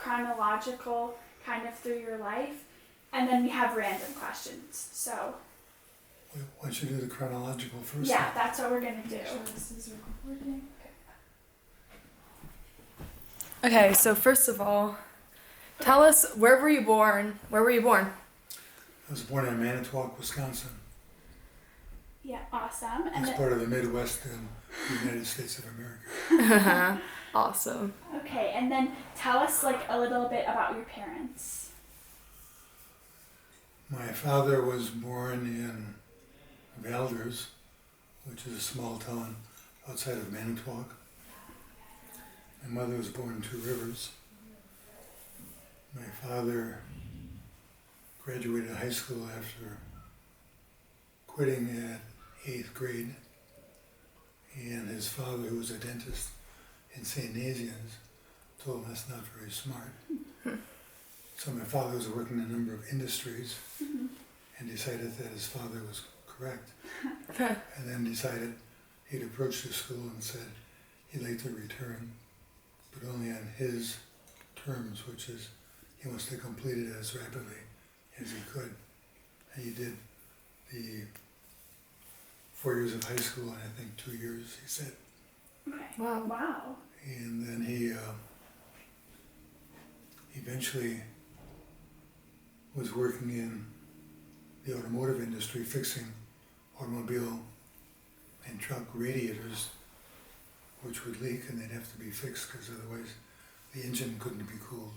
chronological kind of through your life, and then we have random questions. So Why don't you do the chronological first? yeah, that's what we're gonna do. Sure, this is recording. Okay, so first of all, tell us, where were you born? Where were you born? I was born in Manitowoc, Wisconsin. Yeah, awesome. And It's then, part of the Midwest in the United States of America. Awesome. okay, and then tell us like a little bit about your parents. My father was born in Valders, which is a small town outside of Manitowoc. My mother was born in Two Rivers. My father graduated high school after quitting at 8th grade, and his father, who was a dentist in St. Nazianz, told him that's not very smart. So my father was working in a number of industries and decided that his father was correct, and then decided he'd approach the school and said he'd like to return, but only on his terms, which is he wants to complete it as rapidly as he could. And he did the 4 years of high school and I think 2 years, he said. Okay. Wow. Wow. And then he eventually was working in the automotive industry, fixing automobile and truck radiators, which would leak and they'd have to be fixed because otherwise the engine couldn't be cooled.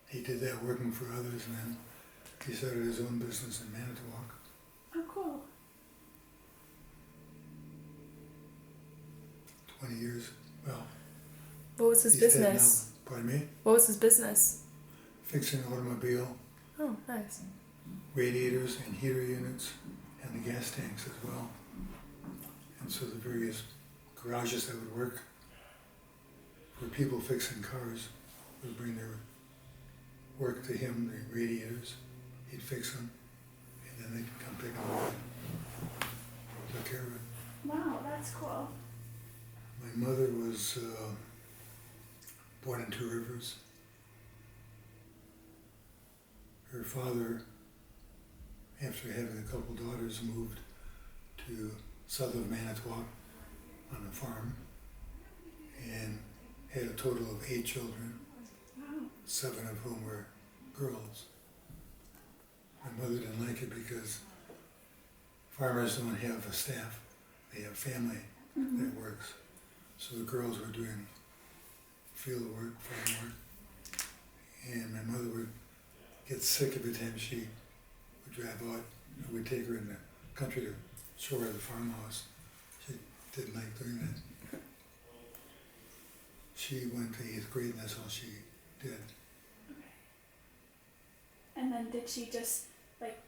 He did that working for others, and then he started his own business in Manitowoc. Oh, cool. 20 years. Well, What was his he's dead business? now. Pardon me? What was his business? Fixing automobile Oh, nice. radiators and heater units and the gas tanks as well. And so the various garages that would work for people fixing cars would bring their work to him, the radiators, he'd fix them, and then they'd come pick them up and took care of it. Wow, that's cool. My mother was born in Two Rivers. Her father, after having a couple daughters, moved to south of Manitowoc on a farm and had a total of 8 children, Wow. 7 of whom were girls. My mother didn't like it because farmers don't have a staff, they have family that works. So the girls were doing field work, farm work, and my mother would get sick every time she would drive out. We'd take her in the country to show her the farmhouse. She didn't like doing that. She went to 8th grade and that's all she did. And then did she just, like,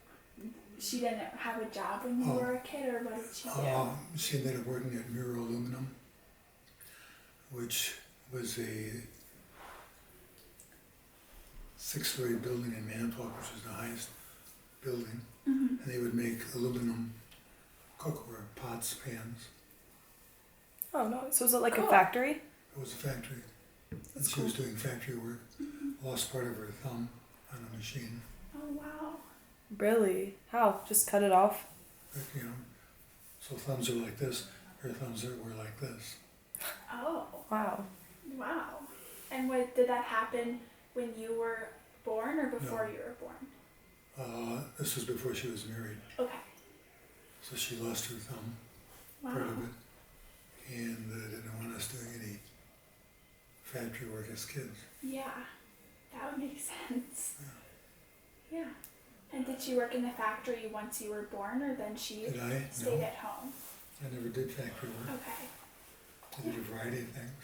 she didn't have a job when you Oh. were a kid, or what did she do? She ended up working at Mirror Aluminum, which was a 6-story building in Manitowoc, which was the highest building. Mm-hmm. And they would make aluminum cookware, pots, pans. Oh, no. So was it like Cool. a factory? It was a factory. And That's she cool. was doing factory work, lost part of her thumb on a machine. Oh, wow. Really? How? Just cut it off? But, you know, so thumbs are like this, her thumbs were like this. Oh, Wow. wow. And what, did that happen when you were born or before you were born? This was before she was married, Okay. so she lost her thumb, Wow. part of it, and didn't want us doing any factory work as kids. Yeah, that would make sense. Yeah. And did she work in the factory once you were born, or then she Did I? stayed No, at home? I never did factory work. Okay. I did a variety of things.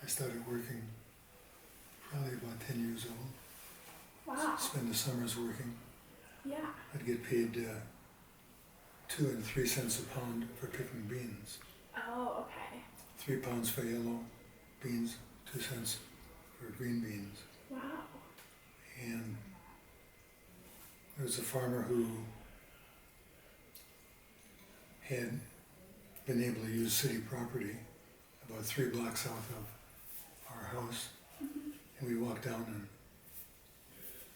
I started working probably about 10 years old. Wow. Spend the summers working. Yeah. I'd get paid 2 and 3 cents a pound for picking beans. Oh, okay. 3 pounds for yellow beans, 2 cents for green beans. Wow. And there was a farmer who had been able to use city property about 3 blocks south of our house. We walked down and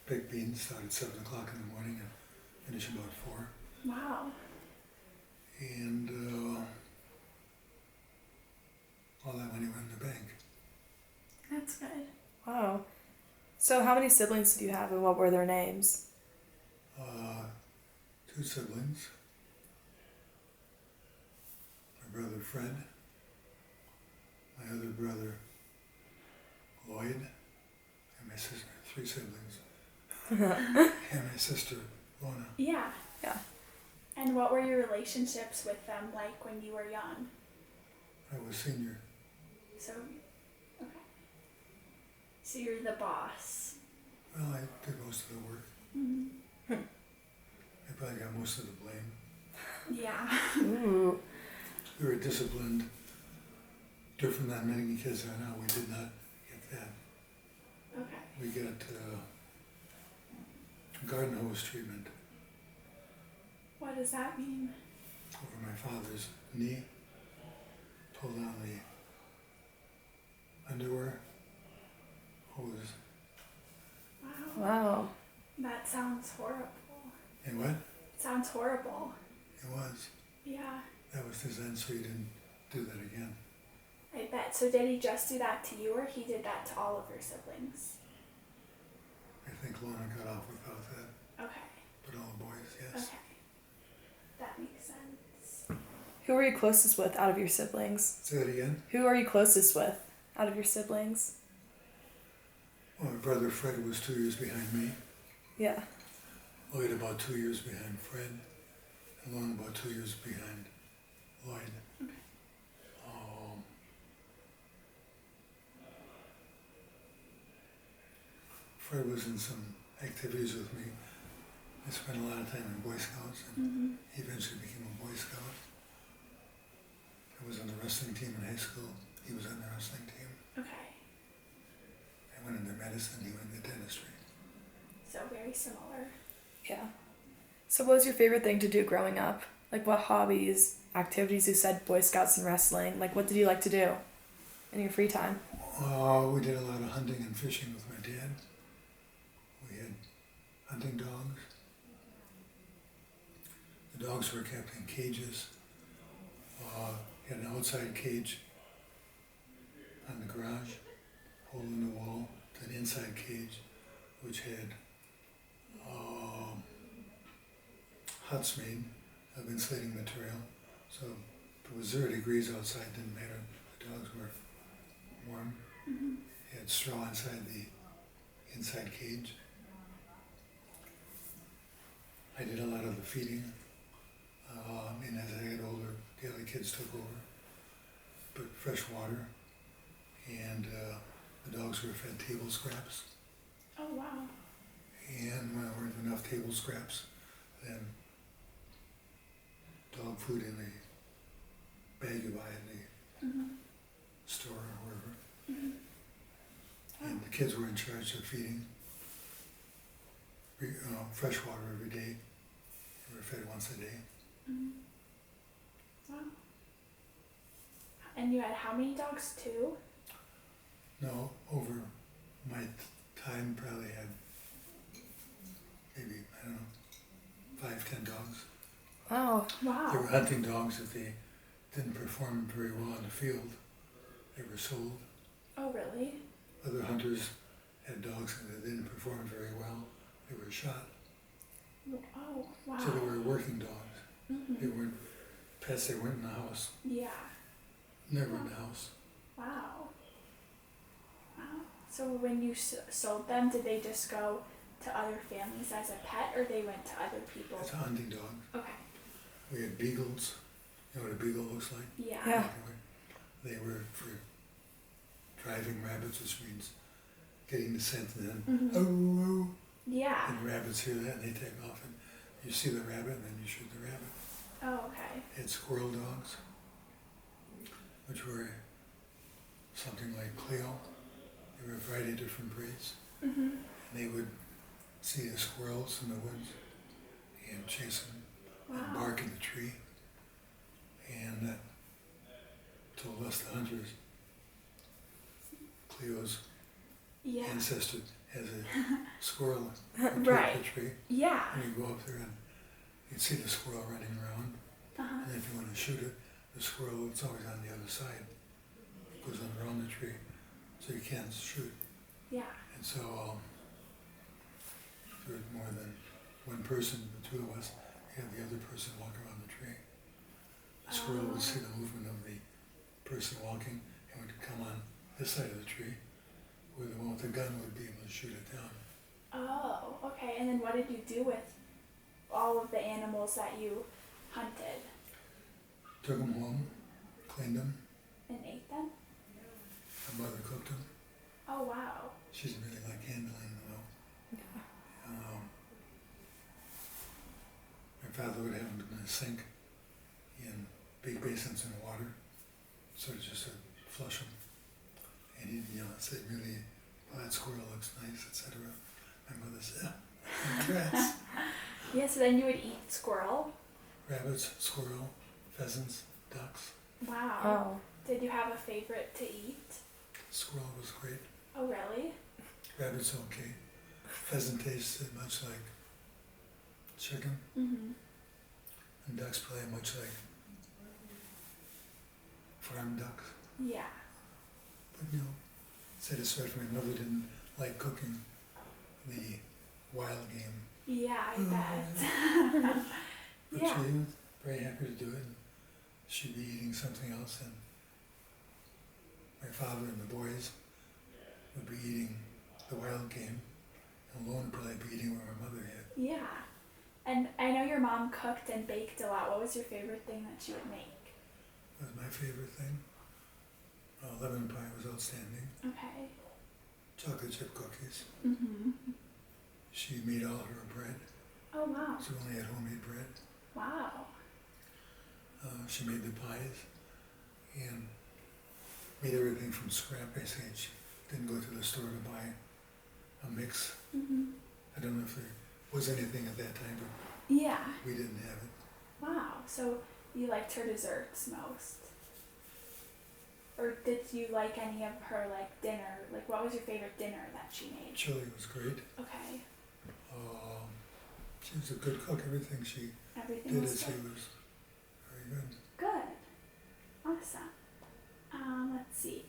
picked beans, start at 7 o'clock in the morning and finish about 4. Wow. And all that money went in the bank. That's good. Wow. So how many siblings did you have and what were their names? 2 siblings. My brother Fred, my other brother Lloyd, and my sister, 3 siblings. And my sister Lona. Yeah. Yeah. And what were your relationships with them like when you were young? I was senior. So, okay. So you're the boss. Well, I did most of the work. Mm-hmm. I probably got most of the blame. Yeah. Ooh. We were disciplined, different than many kids are now. We did not get that. Okay. We got garden hose treatment What does that mean? over my father's knee, pulled down the underwear hose. Wow. Wow. That sounds horrible. And what? Sounds horrible. It was. Yeah. That was designed so you didn't do that again. I bet. So did he just do that to you or he did that to all of your siblings? I think Lona got off without that, Okay. but all the boys, yes. Okay. That makes sense. Who were you closest with out of your siblings? Say that again? Who are you closest with out of your siblings? Well, my brother Fred was 2 years behind me. Yeah. Lloyd about 2 years behind Fred. And Lona about 2 years behind Lloyd. Okay. Fred was in some activities with me. I spent a lot of time in Boy Scouts, and Mm-hmm. he eventually became a Boy Scout. I was on the wrestling team in high school. He was on the wrestling team. Okay. I went into medicine, he went into dentistry. So very similar. Yeah. So what was your favorite thing to do growing up? Like what hobbies, activities? You said Boy Scouts and wrestling. Like what did you like to do in your free time? We did a lot of hunting and fishing with my dad. We had hunting dogs. The dogs were kept in cages. He had an outside cage on the garage, hole in the wall, an inside cage which had huts made of insulating material. So if it was 0 degrees outside, didn't matter. The dogs were warm. Mm-hmm. He had straw inside the inside cage. I did a lot of the feeding, and as I got older, the other kids took over. But fresh water, and the dogs were fed table scraps. Oh wow. And when there weren't enough table scraps, then dog food in the bag you buy at the Mm-hmm. store or wherever. Mm-hmm. And the kids were in charge of feeding fresh water every day. They were fed once a day. Mm-hmm. Wow. And you had how many dogs? 2? No, over my time probably had maybe, I don't know, 5, 10 dogs. Wow. Wow. They were hunting dogs. If they didn't perform very well in the field, they were sold. Oh really? Other hunters had dogs that didn't perform very well. They were shot. Oh wow. So they were working dogs. Mm-hmm. They weren't pets. They weren't in the house. Yeah. Never in the house. Wow. Wow. So when you sold them, did they just go to other families as a pet, or they went to other people? It's a hunting dog. Okay. We had beagles. You know what a beagle looks like? Yeah. Yeah. They were for driving rabbits, which means getting the scent and then Mm-hmm. oh, Yeah. and rabbits hear that and they take off and you see the rabbit and then you shoot the rabbit. Oh okay. They had squirrel dogs, which were something like Cleo. They were a variety of different breeds. Mm-hmm. And they would see the squirrels in the woods and chase them and Wow. bark in the tree. And that told us, the hunters, Cleo's ancestor has a squirrel up Right. the tree. Yeah. And you go up there and you see the squirrel running around. Uh-huh. And if you want to shoot it, the squirrel, it's always on the other side. It goes on around the tree, so you can't shoot. Yeah. And so, if there's more than one person, the two of us, you have the other person walk around the tree. The squirrel would see the movement of the person walking and would come on this side of the tree, where the one with the gun would be able to shoot it down. Oh, okay. And then what did you do with all of the animals that you hunted Took them home, cleaned them. and ate them? My mother cooked them. Oh, wow. She didn't really like handling them though. My father would have them in a sink in big basins in water, so just to flush them. And he'd, say really, well, that squirrel looks nice, etc. My mother said, rats, Yeah, so then you would eat squirrel? rabbits, squirrel, pheasants, ducks. Wow. Oh. Did you have a favorite to eat? Squirrel was great. Oh, really? Rabbit's okay. Pheasant tasted much like chicken, Mm-hmm. and ducks probably much like farm ducks. Yeah. But satisfied for my mother didn't like cooking the wild game. Yeah, I bet. But Yeah. she was very happy to do it. And she'd be eating something else, and my father and the boys would be eating the wild game, and Lone would probably be eating what my mother had. Yeah. And I know your mom cooked and baked a lot. What was your favorite thing that she would make? That was my favorite thing. Lemon pie was outstanding. Okay. Chocolate chip cookies. Mm-hmm. She made all her bread. Oh, wow. She only had homemade bread. Wow. She made the pies and made everything from scrap. Basically, she didn't go to the store to buy a mix. Mm-hmm. I don't know if there was anything at that time, but Yeah. we didn't have it. Wow. So you liked her desserts most? Or did you like any of her, dinner? What was your favorite dinner that she made? Chili was great. Okay. She was a good cook. Everything she Everything did, was she good? was very good. Good. Awesome. Let's see.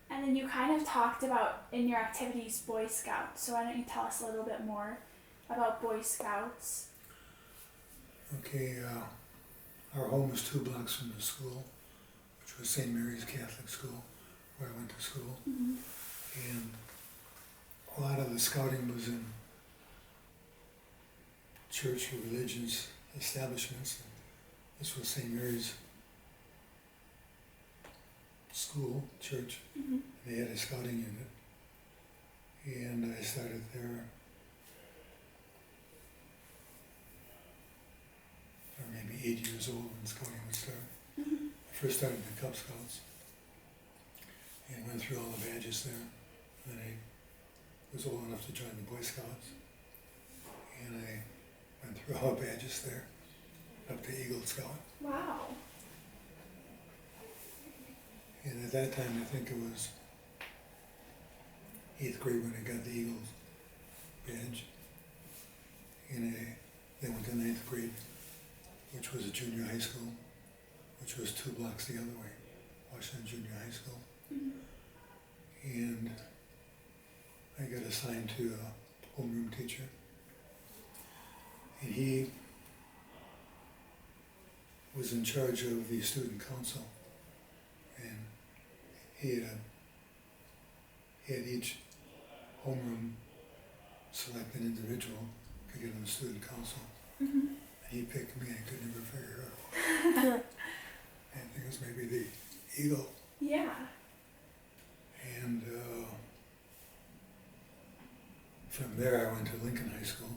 And then you kind of talked about in your activities Boy Scouts. So why don't you tell us a little bit more about Boy Scouts? Okay, our home was 2 blocks from the school, which was St. Mary's Catholic School, where I went to school. Mm-hmm. And a lot of the scouting was in church or religious establishments. This was St. Mary's school, church. Mm-hmm. They had a scouting unit. And I started there, or maybe 8 years old when scouting would start. Mm-hmm. I first started in the Cub Scouts and went through all the badges there. Then I was old enough to join the Boy Scouts, and I went through all the badges there, up to Eagle Scout. Wow. And at that time, I think it was 8th grade when I got the Eagles badge. And I then went to 9th grade, which was a junior high school, which was 2 blocks the other way, Washington Junior High School. Mm-hmm. And I got assigned to a homeroom teacher. And he was in charge of the student council. And he had each homeroom select an individual to get on the student council. Mm-hmm. And he picked me. I could never figure it out. I think it was maybe the Eagle. Yeah. And from there I went to Lincoln High School,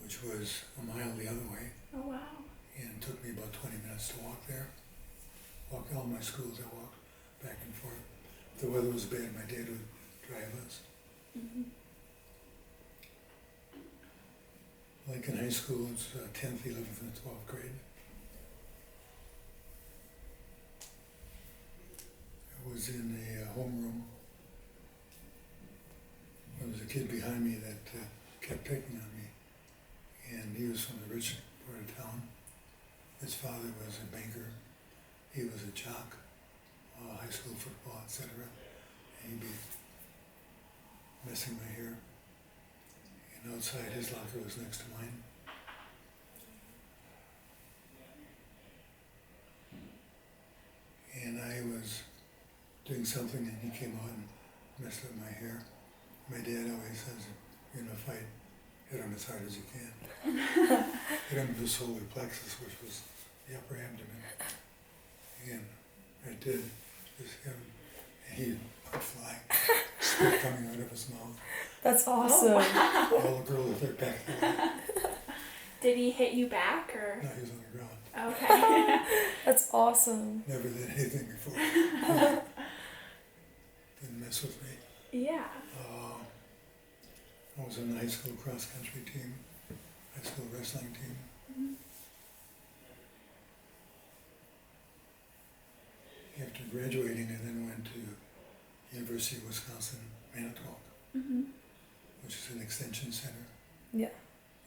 which was a mile the other way, Oh, wow. and it took me about 20 minutes to walk there. Walked all my schools, I walked back and forth. If the weather was bad, my dad would drive us. Mm-hmm. Lincoln High School was 10th, 11th, and 12th grade. I was in a homeroom kid behind me that kept picking on me, and he was from the rich part of town. His father was a banker. He was a jock, high school football, etc. And he'd be messing my hair. And outside, his locker was next to mine. And I was doing something, and he came out and messed up my hair. My dad always says, "You're in a fight, hit him as hard as you can." Hit him with the solar plexus, which was the upper abdomen. And I did. Just him, and he went flying, spit coming out of his mouth. That's awesome. All the girls looked back. Did he hit you back or? No, he was on the ground. Okay. That's awesome. Never did anything before. Didn't mess with me. Yeah. I was in the high school cross country team, high school wrestling team. Mm-hmm. After graduating, I then went to University of Wisconsin, Manitowoc, Mm-hmm. which is an extension center. Yeah.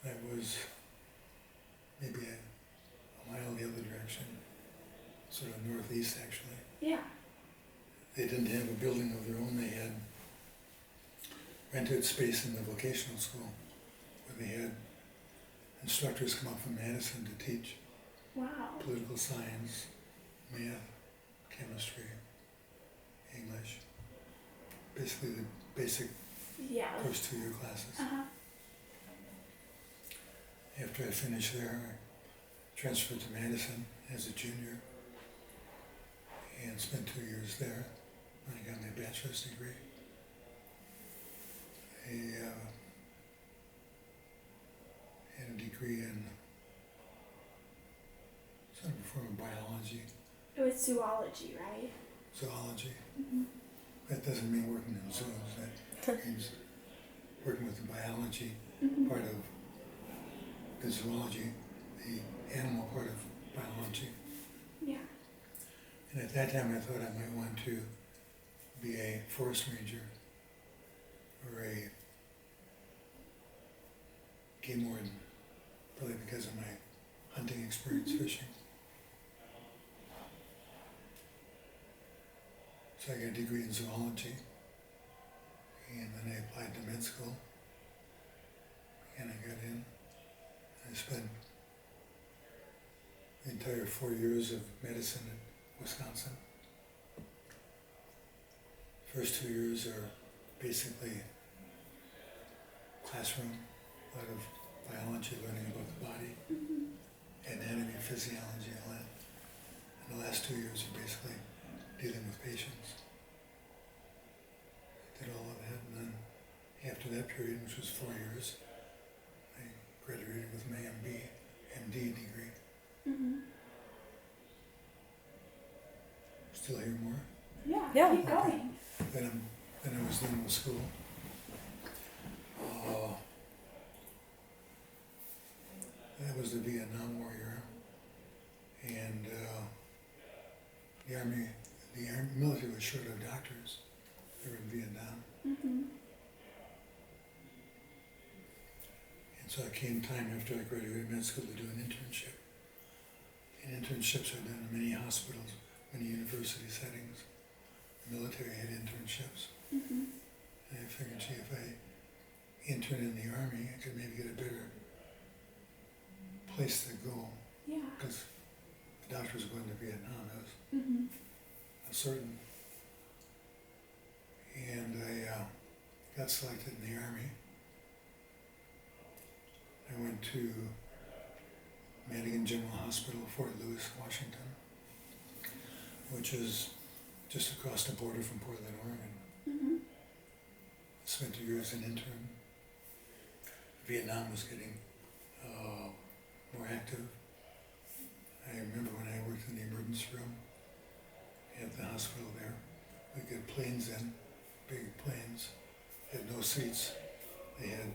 That was maybe a mile the other direction, sort of northeast actually. Yeah. They didn't have a building of their own. They had rented space in the vocational school where they had instructors come up from Madison to teach Wow. political science, math, chemistry, English. Basically the basic Yeah. first 2-year classes. Uh-huh. After I finished there, I transferred to Madison as a junior and spent 2 years there. I got my bachelor's degree. I had a degree in some form of biology, It was zoology, right? zoology. Mm-hmm. That doesn't mean working in zoos. That means working with the biology Mm-hmm. part of the zoology, the animal part of biology. Yeah. And at that time I thought I might want to be a forest ranger or a game warden, probably because of my hunting experience, fishing. So I got a degree in zoology, and then I applied to med school, and I got in. I spent the entire 4 years of medicine in Wisconsin. First 2 years are basically classroom, a lot of biology, learning about the body, Mm-hmm. anatomy, physiology, all that. And the last 2 years are basically dealing with patients. Did all of that, and then after that period, which was 4 years, I graduated with my MD degree. Mm-hmm. Still hear more? Yeah. Yeah. Keep going. Then I was done with school. That was the Vietnam War era, and the military was short of doctors. They were in Vietnam, Mm-hmm. and so it came time after I graduated med school to do an internship. And internships are done in many hospitals, many university settings. The military had internships. Mm-hmm. And I figured, gee, if I intern in the Army, I could maybe get a better place to go, Yeah. because the doctors were going to Vietnam, that was Mm-hmm. certain. And I got selected in the Army. I went to Madigan General Hospital, Fort Lewis, Washington, which is just across the border from Portland, Oregon. Mm-hmm. Spent 2 years as an intern. Vietnam was getting more active. I remember when I worked in the emergency room at the hospital there, we got planes in, big planes, had no seats. They had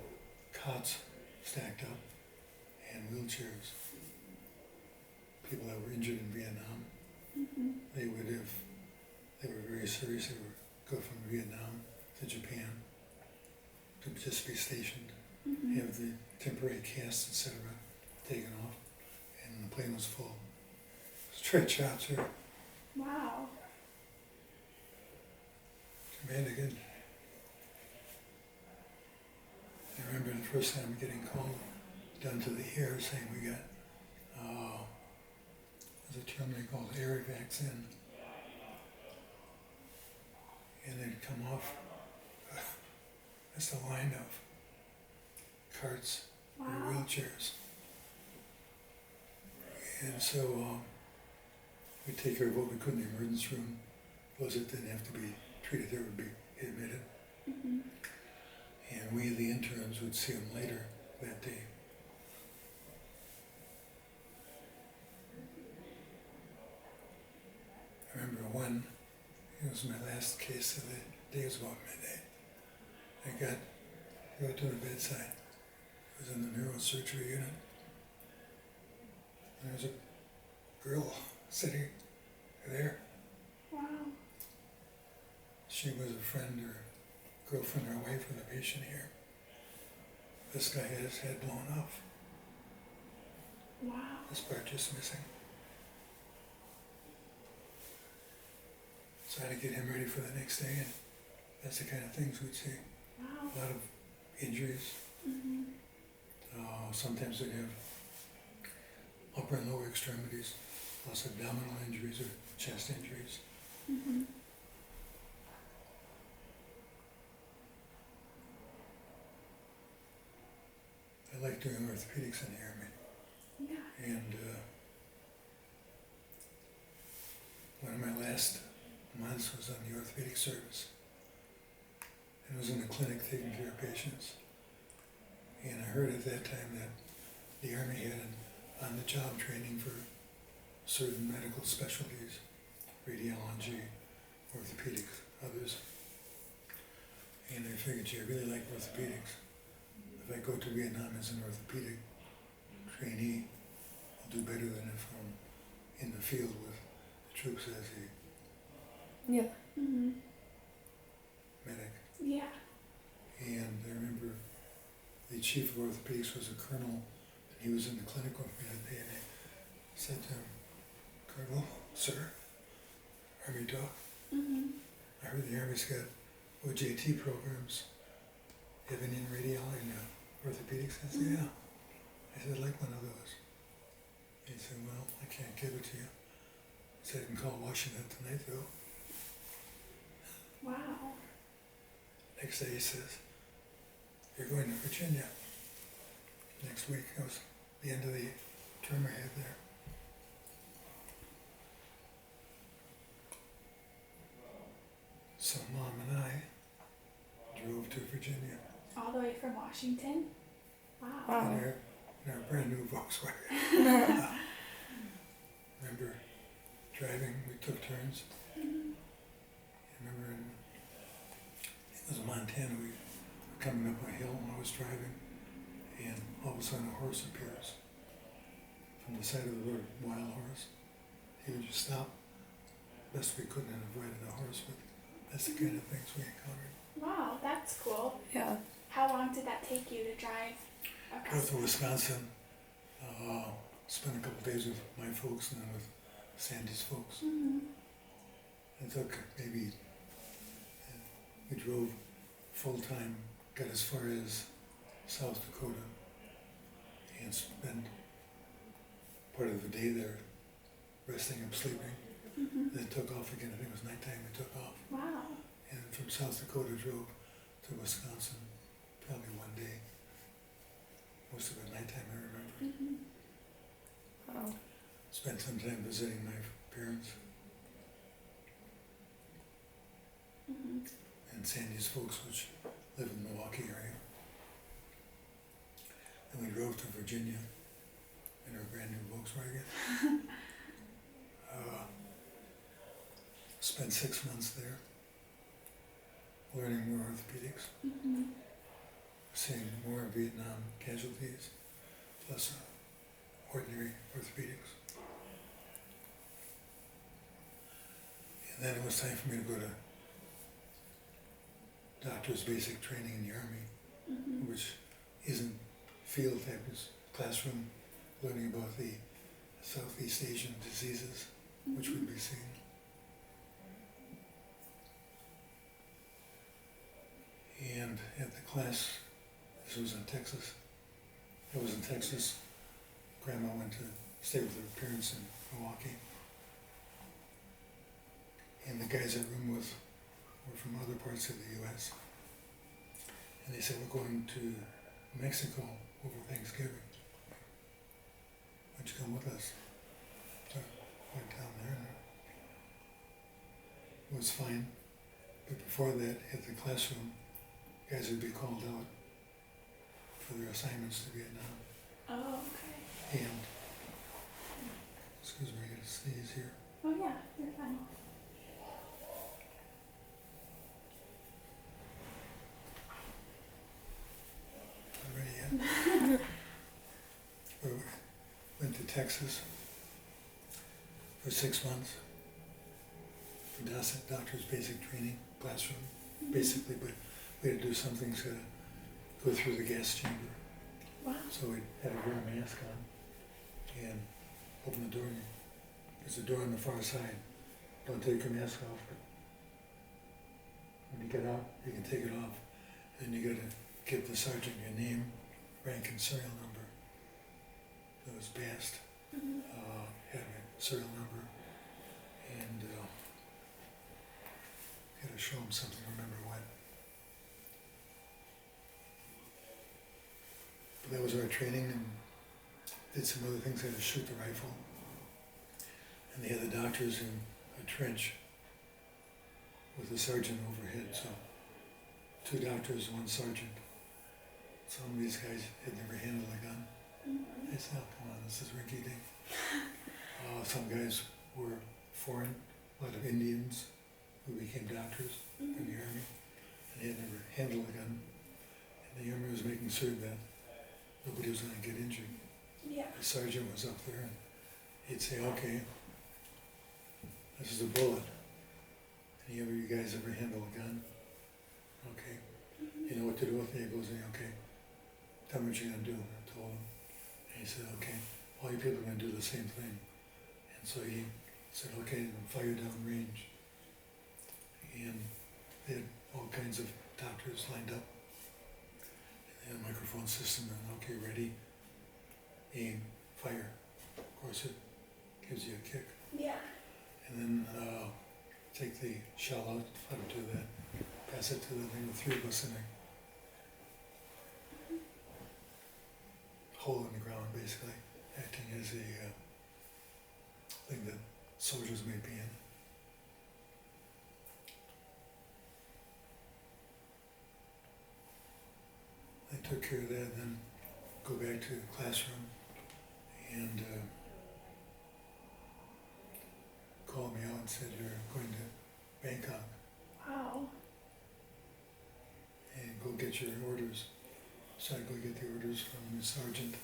cots stacked up and wheelchairs. People that were injured in Vietnam, Mm-hmm. they would, if they were very serious, they would go from Vietnam to Japan. to just be stationed, Mhm. have the temporary cast, etc., taken off, and the plane was full. Stretch out, sir. Wow. Command again. I remember the first time getting called down to the air saying we got, there's a term they call air vaccine. And they'd come off just a line of carts or Wow. wheelchairs. And so we'd take care of what we could in the emergency room. Those that didn't have to be treated there would be admitted. Mhm. And we, the interns, would see them later that day. I remember one, it was my last case of the day, it was about midday. I got to the bedside. I was in the neurosurgery unit. And there was a girl sitting there. Wow. She was a friend or girlfriend or wife of the patient here. This guy had his head blown off. Wow. This part just missing. So I had to get him ready for the next day, and that's the kind of things we'd see. Wow. A lot of injuries. Mhm. Sometimes they'd have upper and lower extremities, plus abdominal injuries or chest injuries. Mhm. I like doing orthopedics in the Army, Yeah. and one of my last months was on the orthopedic service. And I was in the clinic taking care of patients. And I heard at that time that the Army had an on-the-job training for certain medical specialties, radiology, orthopedics, others. And I figured, gee, I really like orthopedics. If I go to Vietnam as an orthopedic trainee, I'll do better than if I'm in the field with the troops as a Yeah. Mhm. medic. Yeah. And I remember the chief of orthopedics was a colonel, and he was in the clinic with me that day, and I said to him, Colonel, sir, Army doc, Mhm. I heard the Army's got OJT programs. You have any in radiology and orthopedics? I said, yeah. I said, I'd like one of those. He said, well, I can't give it to you. He said, I can call Washington tonight, though. Wow. Next day he says, you're going to Virginia next week. That was the end of the term I had there. So Mom and I drove to Virginia All the way from Washington? Wow. Wow. in our brand new Volkswagen. Remember driving, we took turns. Mhm. I remember it was Montana, we were coming up a hill and I was driving, and all of a sudden a horse appears from the side of the road, a wild horse. He would just stop. Best we couldn't have avoided the horse, but that's the kind of things we encountered. Wow, that's cool. Yeah. How long did that take you to drive Drove across? to Wisconsin, spent a couple days with my folks and then with Sandy's folks. Mhm. It took maybe, we drove full-time, got as far as South Dakota, and spent part of the day there resting up, sleeping. Mhm. Then took off again. I think it was nighttime we took off. Wow. And from South Dakota drove to Wisconsin, probably one day. Most of it nighttime, I remember. Mhm. Wow. Spent some time visiting my parents Mhm. and Sandy's folks, which live in the Milwaukee area. And we drove to Virginia in our brand new Volkswagen. Spent 6 months there, learning more orthopedics, Mhm. seeing more Vietnam casualties, plus ordinary orthopedics. And then it was time for me to go to doctor's basic training in the Army Mhm. which isn't field type, it's classroom learning about the Southeast Asian diseases which would be seen. And at the class, this was in Texas, it was in Texas, Grandma went to stay with her parents in Milwaukee. And the guys I roomed with were from other parts of the US. And they said, we're going to Mexico over Thanksgiving. Why don't you come with us? So I went down there and it was fine. But before that, at the classroom, guys would be called out for their assignments to Vietnam. Oh, okay. And, excuse me, I gotta sneeze here. Oh yeah, you're fine. Not ready yet? We went to Texas for 6 months for doctor's basic training, classroom, basically, but we had to do some things, go through the gas chamber. Wow. So we had to wear a mask on and open the door. There's a door on the far side. Don't take your mask off. But when you get out, you can take it off. Then you gotta give the sergeant your name, rank, and serial number. It was Bast, had a serial number, and had to show him something, remember what. But that was our training, and did some other things. I had to shoot the rifle. And they had the doctors in a trench with the sergeant overhead, so 2 doctors, 1 sergeant. Some of these guys had never handled a gun. I said, oh, come on, this is rinky dink. Some guys were foreign, a lot of Indians who became doctors in the Army, and they had never handled a gun. And the Army was making sure that nobody was going to get injured. Yeah. The sergeant was up there, and he'd say, okay, this is a bullet. Any of you guys ever handle a gun? Okay. You know what to do with it? He goes, okay, tell me what you're going to do. And I told him. And he said, okay, all you people are going to do the same thing. And so he said, okay, then fire down range. And they had all kinds of doctors lined up. And they had a microphone system, and okay, ready, aim, fire. Of course, it gives you a kick. Yeah. And then take the shell out, let him do that, pass it to the thing, the 3 of us in a hole in the ground, basically, acting as a thing that soldiers may be in. I took care of that, and then go back to the classroom, and called me out and said, you're going to Bangkok Wow. and go get your orders. So I go get the orders from the sergeant.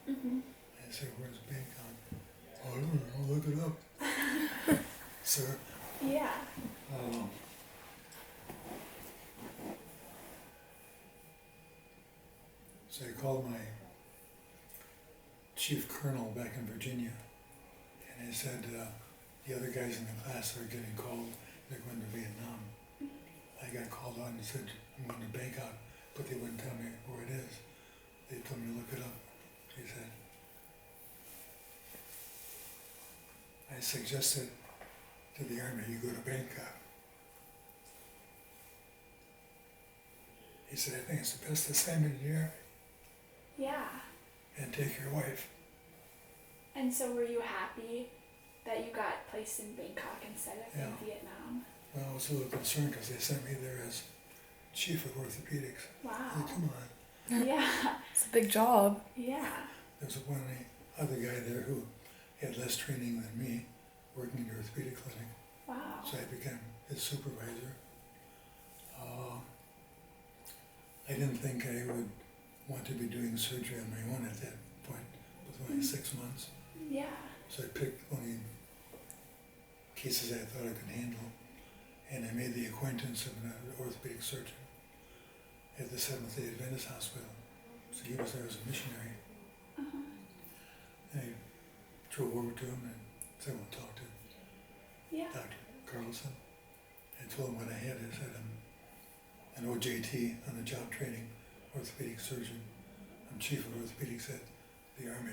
Mhm. I said, where's Bangkok? Oh, I don't know, look it up. Sir, Yeah. so I called my chief colonel back in Virginia, and I said, the other guys in the class are getting called, they're going to Vietnam. I got called on and said, I'm going to Bangkok, but they wouldn't tell me where it is. They told me to look it up. He said, I suggested to the Army you go to Bangkok. He said, I think it's the best assignment in the Army, Yeah. and take your wife. And so were you happy that you got placed in Bangkok instead of Yeah. in Vietnam? Well, I was a little concerned because they sent me there as chief of orthopedics. I Wow. said, come on. Yeah. It's a big job. Yeah. There was one other guy there who had less training than me, working in the orthopedic clinic. Wow. So I became his supervisor. I didn't think I would want to be doing surgery on my own at that point, with only 6 months. Yeah. So I picked only cases I thought I could handle, and I made the acquaintance of an orthopedic surgeon at the Seventh-day Adventist Hospital. So he was there as a missionary. Uh-huh. And I drove over to him and said, I want to talk to Yeah. Dr. Carlson. I told him what I had. I said, I'm an OJT, on the job training orthopedic surgeon. I'm chief of orthopedics at the Army,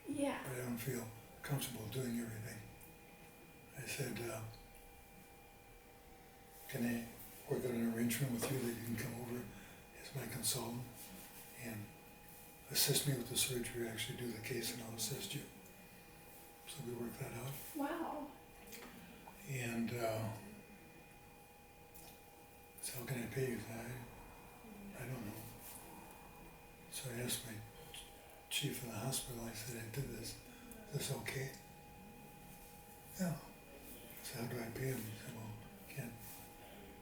Yeah. but I don't feel comfortable doing everything. I said, can I work out an arrangement with you that you can come over as my consultant and assist me with the surgery, actually do the case, and I'll assist you. So we worked that out. Wow. And so how can I pay you? I don't know. So I asked my chief of the hospital, I said, I did this. Is this okay? Yeah. So how do I pay him? He said, well, can't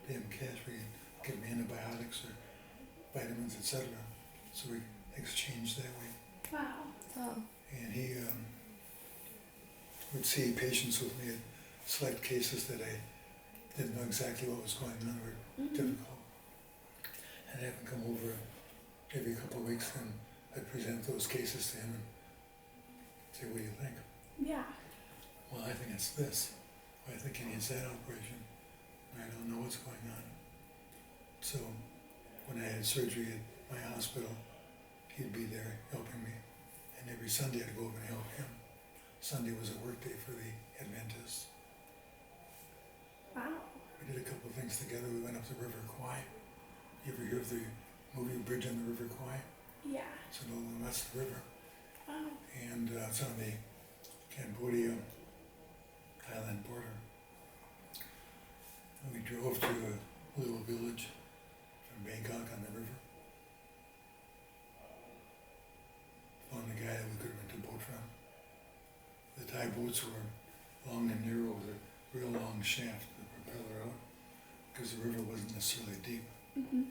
pay him cash. We can give him antibiotics or vitamins, etc. So we exchanged that way. Wow. Oh. And he would see patients with me at select cases that I didn't know exactly what was going on or Mm-hmm. difficult. And have him come over every couple of weeks and I'd present those cases to him and say, what do you think? Yeah. Well, I think it's this. Well, I think he needs that operation. I don't know what's going on. So when I had surgery at my hospital, he'd be there helping me. And every Sunday I'd go over and help him. Sunday was a work day for the Adventists. Wow. We did a couple of things together. We went up the River Kwai. You ever hear of the movie Bridge on the River Kwai? Yeah. It's in the West River. Wow. And it's on the Cambodia Thailand border. And we drove to a little village from Bangkok on the river. Found a guy that we could rent a boat from. The Thai boats were long and narrow with a real long shaft, the propeller out, because the river wasn't necessarily deep. Mm-hmm.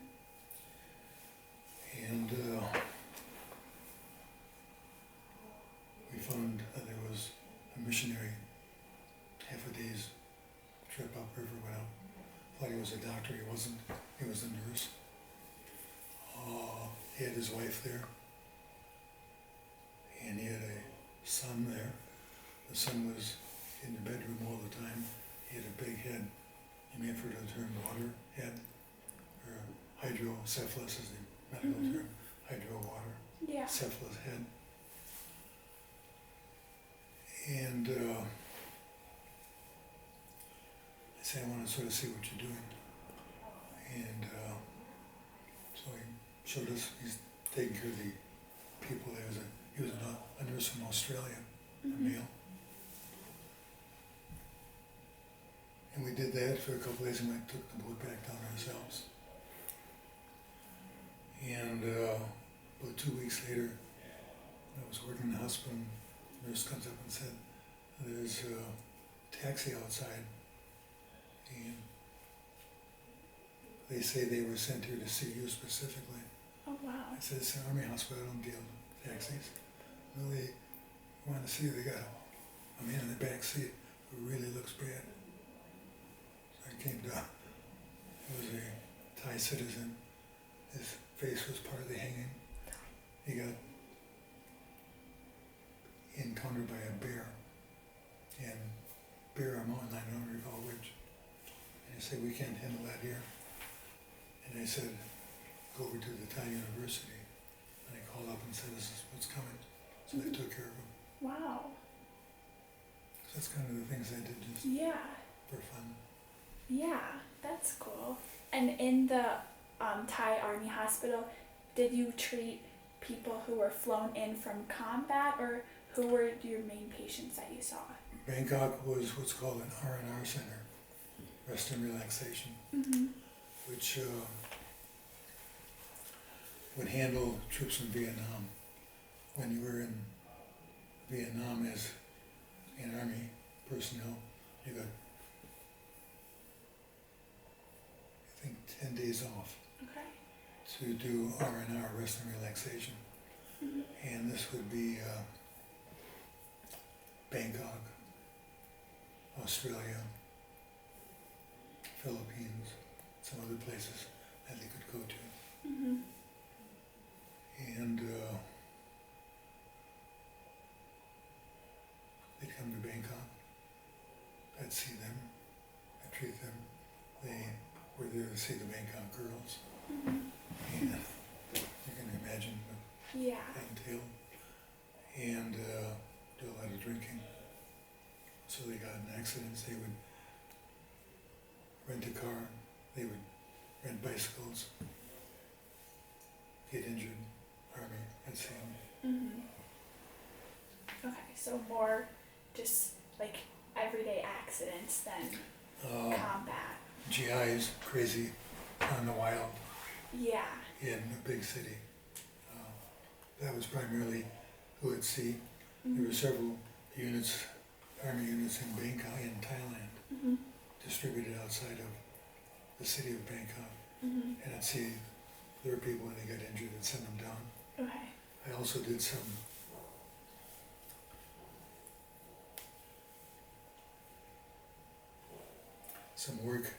And we found that there was a missionary half a day's trip upriver without. Thought he was a doctor, he wasn't. He was a nurse. He had his wife there, and he had a son there. The son was in the bedroom all the time. He had a big head. You may have heard of the term water head, or hydrocephalus is the medical Mhm. term. Hydro water, Yeah. cephalus head. And I said, I want to sort of see what you're doing. And so he showed us, he's taking care of the people. He was a nurse from Australia, a Mm-hmm. male. And we did that for a couple of days and we took the boat back down ourselves. And about 2 weeks later, I was working in the hospital and the nurse comes up and said, there's a taxi outside and they say they were sent here to see you specifically. Oh wow. I said, it's an Army hospital, I don't deal with taxis. No, they want to see you. They got a man in the back seat who really looks bad. So I came down. He was a Thai citizen. His face was part of the hanging. He got encountered by a bear. And bear or mountain lion, I don't recall which. And he said, we can't handle that here. And I said, go over to the Thai University. And I called up and said, this is what's coming. So they took care of him. Wow. So that's kind of the things I did just Yeah. for fun. Yeah. That's cool. And in the Thai Army hospital, did you treat people who were flown in from combat, or who were your main patients that you saw? Bangkok was what's called an R&R center, rest and relaxation, Mm-hmm. which would handle troops from Vietnam. When you were in Vietnam as an Army personnel, you got, I think, 10 days off Okay. to do R&R, rest and relaxation. Mm-hmm. And this would be Bangkok, Australia, Philippines, some other places that they could go to. Mm-hmm. to see the Bangkok girls. Mhm. And you can imagine what Yeah. that entailed. And do a lot of drinking. So they got in accidents. They would rent a car. They would rent bicycles. Get injured. Army at sea. Mhm. Okay, so more just like everyday accidents than combat. GIs, crazy, on the wild, Yeah. in a big city. That was primarily who at sea. There were Mhm. several units, army units in Bangkok, in Thailand, Mhm. distributed outside of the city of Bangkok. Mhm. And at sea, there were people when they got injured and sent them down. Okay. I also did some work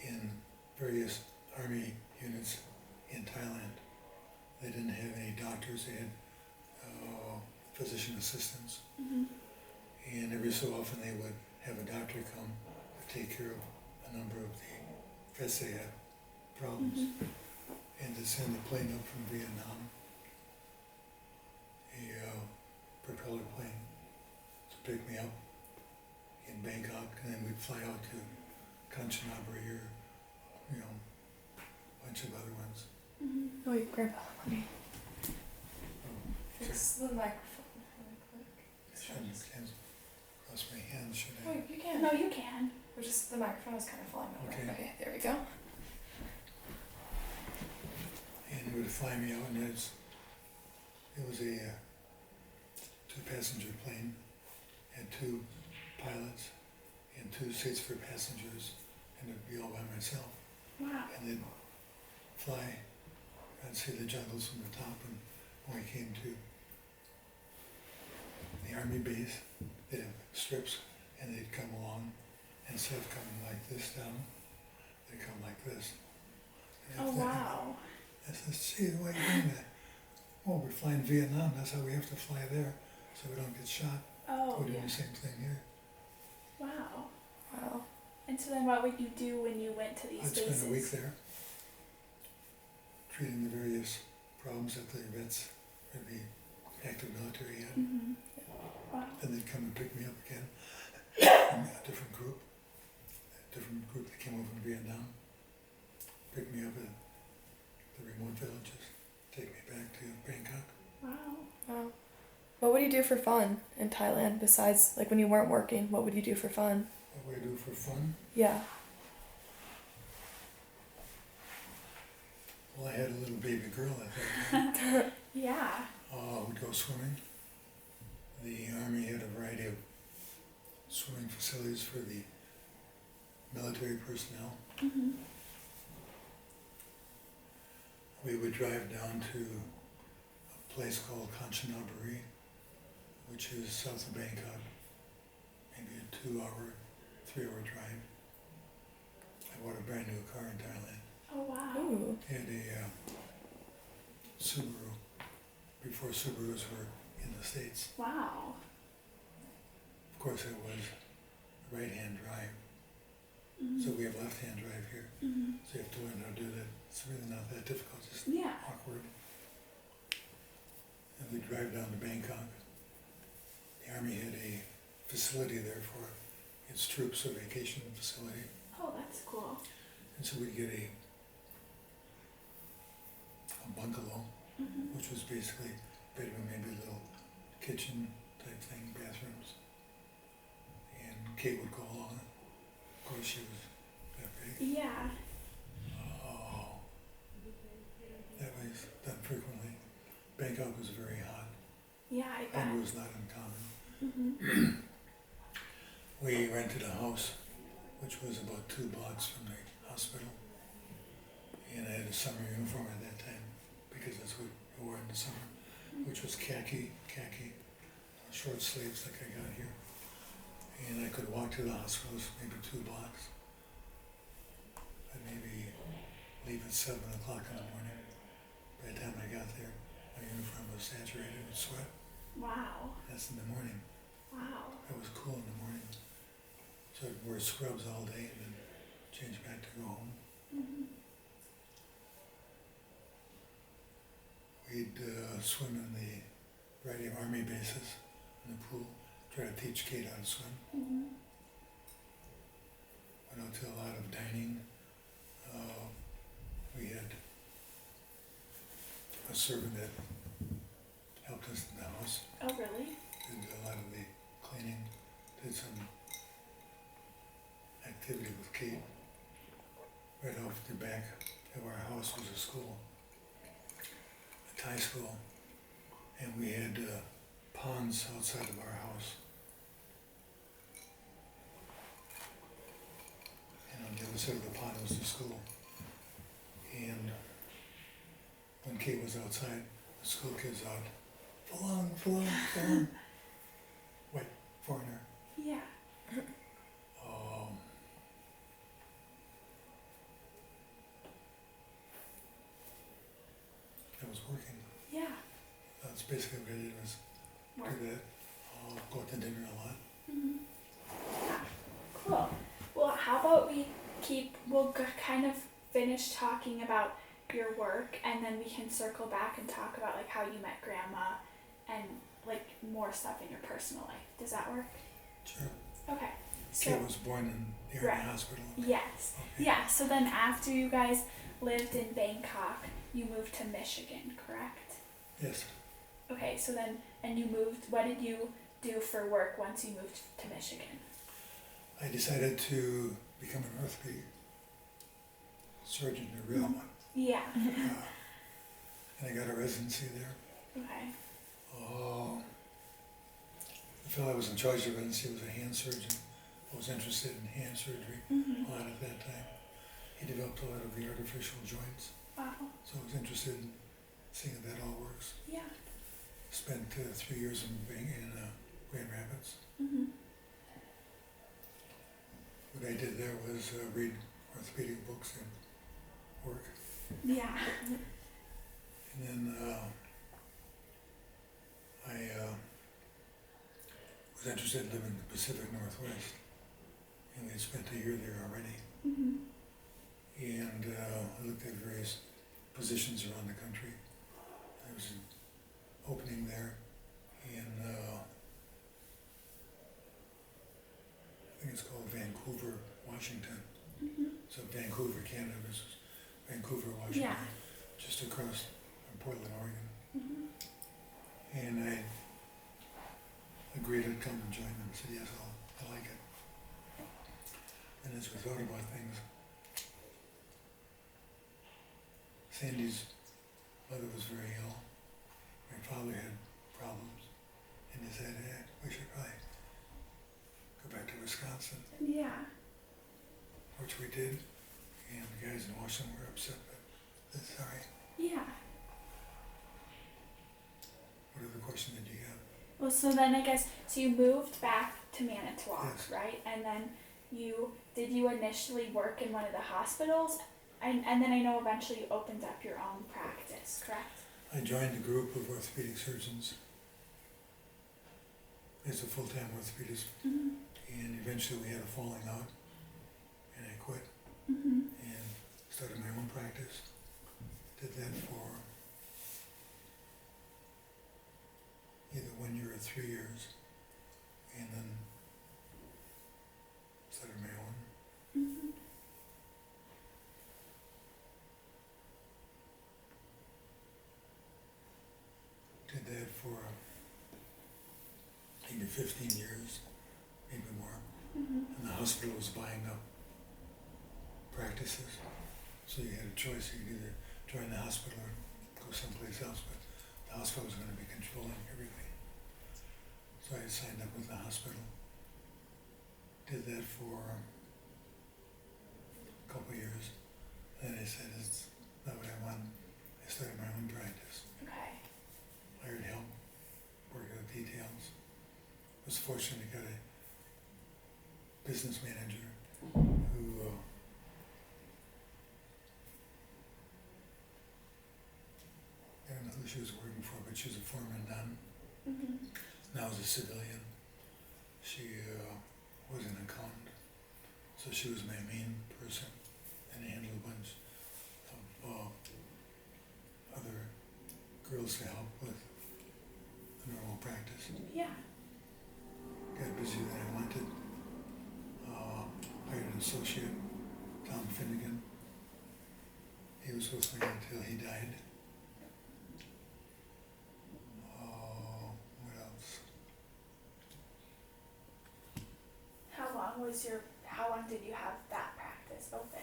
in various army units in Thailand. They didn't have any doctors, they had physician assistants. Mhm. And every so often they would have a doctor come to take care of a number of the vets they had problems. Mhm. And to send a plane up from Vietnam, a propeller plane, to pick me up in Bangkok, and then we'd fly out to Kanchanaburi or, a bunch of other ones. Mhm. Oh wait, Grandpa, let me Oh, fix the microphone really quick. I shouldn't cross my hands, should Oh, I? you can. No, you can. We're just the microphone is kind of falling over. Okay. Okay, there we go. And it would fly me out, and it was a two-passenger plane, had two pilots and two seats for passengers, and it'd be all by myself. Wow. And they'd fly, I'd see the jungles from the top, and when we came to the army base, they'd have strips, and they'd come along, and instead of coming like this down, they'd come like this. And Oh if they- wow. I said, gee, why are you doing that? Well, we're flying Vietnam, that's how we have to fly there, so we don't get shot. Oh We're doing yeah. the same thing here. Wow. Wow. And so then what would you do when you went to these I'd bases? spend a week there, treating the various problems that the vets or the active military had. Mhm. Wow. Then they'd come and pick me up again, from a different group that came over from Vietnam, pick me up at the remote villages, take me back to Bangkok. Wow. Wow. What would you do for fun in Thailand besides, like, when you weren't working? What would you do for fun? What would I do for fun? Yeah. Well, I had a little baby girl at that time. Yeah. Would go swimming. The Army had a variety of swimming facilities for the military personnel. Mhm. We would drive down to a place called Kanchanaburi, which is south of Bangkok, maybe a 2-hour, 3-hour drive. I bought a brand new car in Thailand. Oh wow. Ooh. It had a Subaru, before Subarus were in the States. Wow. Of course, it was right-hand drive, Mhm. so we have left-hand drive here. Mhm. So you have to learn how to do that. It's really not that difficult, just Yeah. awkward. And we drive down to Bangkok. The Army had a facility there for its troops, a vacation facility. Oh, that's cool. And so we'd get a bungalow, Mhm. which was basically bedroom, maybe a little kitchen type thing, bathrooms. And Kate would call on it. Of course, she was that big. Yeah. Oh, that was done frequently. Bangkok was very hot. Yeah, I bet. Hunger was not uncommon. Mhm. We rented a house, which was about 2 blocks from the hospital. And I had a summer uniform at that time, because that's what we wore in the summer, which was khaki, short sleeves like I got here. And I could walk to the hospitals, maybe 2 blocks. I'd maybe leave at 7 o'clock in the morning. By the time I got there, my uniform was saturated with sweat. Wow. That's in the morning. Wow. It was cool in the morning. So I'd wear scrubs all day and then change back to go home. Mhm. we'd swim in the variety of Army bases in the pool, try to teach Kate how to swim. Mm-hmm. Went out to a lot of dining. We had a servant that helped us in the house, Oh, really? did a lot of the cleaning, did some activity with Kate. Right off the back of our house was a school, a Thai school, and we had ponds outside of our house. And on the other side of the pond was the school. And when Kate was outside, the school kids out, Fulong, Fulong, Fulong. White foreigner. Yeah. I was working. Yeah. That's basically what I did, was Work. do that. Go out to dinner a lot. Mm-hmm. Yeah. Cool. Well, how about we'll kind of finish talking about your work, and then we can circle back and talk about like how you met Grandma and like more stuff in your personal life. Does that work? Sure. Okay. So Kate was born in the Army Right. hospital. yes. Okay. Yeah. So then after you guys lived in Bangkok, you moved to Michigan, correct? Yes. Okay. So then, and you moved. What did you do for work once you moved to Michigan? I decided to become an orthopedic surgeon, a real one. Yeah. And I got a residency there. Okay. The fellow I was in charge of the residency was a hand surgeon. I was interested in hand surgery Mm-hmm. a lot at that time. He developed a lot of the artificial joints, Wow. so I was interested in seeing if that all works. Yeah. Spent 3 years in Grand Rapids. Mm-hmm. What I did there was read orthopedic books and work. Yeah. And then I was interested in living in the Pacific Northwest, and we had spent a year there already. Mm-hmm. And I looked at various positions around the country. There was an opening there in, I think it's called Vancouver, Washington. Mm-hmm. So Vancouver, Canada versus Vancouver, Washington, Yeah. just across from Portland, Oregon. Mm-hmm. And I agreed to come and join them. I said, yes, I like it. And as we thought about things, Sandy's mother was very ill. My father had problems. And he said, we should probably go back to Wisconsin, Yeah. which we did. And the guys in Washington were upset, but that's all right. Yeah. What other question did you have? Well, so then I guess so you moved back to Manitowoc, Yes. right? And then did you initially work in one of the hospitals, and then I know eventually you opened up your own practice, correct? I joined a group of orthopedic surgeons as a full-time orthopedist, Mm-hmm. and eventually we had a falling out, and I quit Mm-hmm. and started my own practice. Did that for either 1 year or 3 years, and then started my own. Mm-hmm. Did that for maybe 15 years, maybe more. Mm-hmm. And the hospital was buying up practices, so you had a choice. You could either join the hospital or go someplace else, but the hospital was going to be controlling everything. So I signed up with the hospital. Did that for a couple of years. Then I said, it's not what I want. I started my own practice. Okay. Hired help, worked out details. Was fortunate to get a business manager who I don't know who she was working for, but she was a former nun. Mm-hmm. Now as a civilian. She was an accountant, so she was my main person, and I handled a bunch of other girls to help with the normal practice. Yeah. Got busy than I wanted. Hired an associate, Tom Finnegan. He was with me until he died. What else? How long did you have that practice open?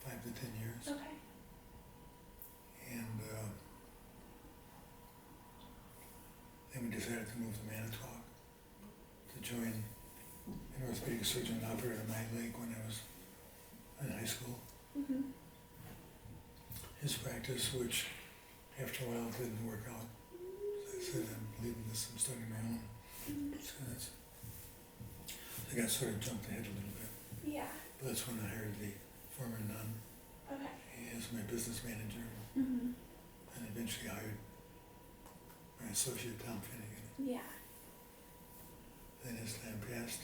5 to 10 years. Okay. And then we decided to move to Manitowoc to join an orthopedic surgeon that operated my leg when I was in high school. Mhm. His practice, which after a while didn't work out. So I said, I'm leaving this, I'm starting my own. So I got sort of jumped ahead a little bit. Yeah. But that's when I hired the former nun Okay. as my business manager, Mhm. and eventually hired my associate, Tom Finnegan. Yeah. Then as time passed,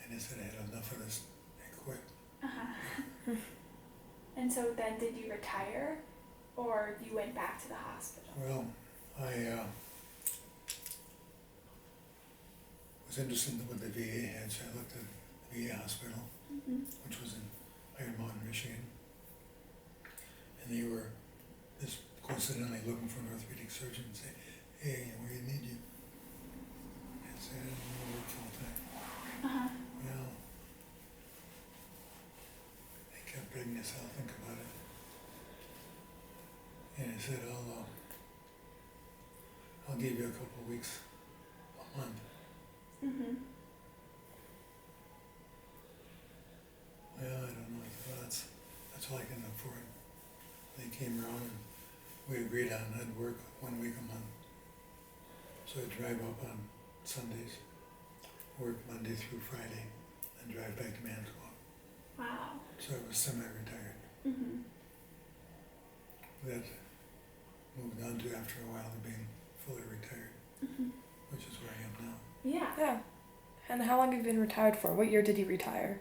I just said I had enough of this, I quit. Uh-huh. And so then did you retire or you went back to the hospital? Well, I was interested in what the VA had, so I looked at the VA hospital, Mhm. which was in Iron Mountain, Michigan. And they were just coincidentally looking for an orthopedic surgeon and say, hey, we need you. I said, I don't want to work full time. Uh-huh. Well, I kept begging us, I'll think about it. And I said, I'll give you a couple of weeks, a month. Mhm. Well, I don't know, I thought that's all I can afford. They came around and we agreed on I'd work 1 week a month. So I'd drive up on Sundays, work Monday through Friday, and drive back to Manitowoc. Wow. So I was semi-retired. Mhm. That moved on to after a while to being fully retired, Mhm. which is where I am now. Yeah. Yeah. And how long have you been retired for? What year did you retire?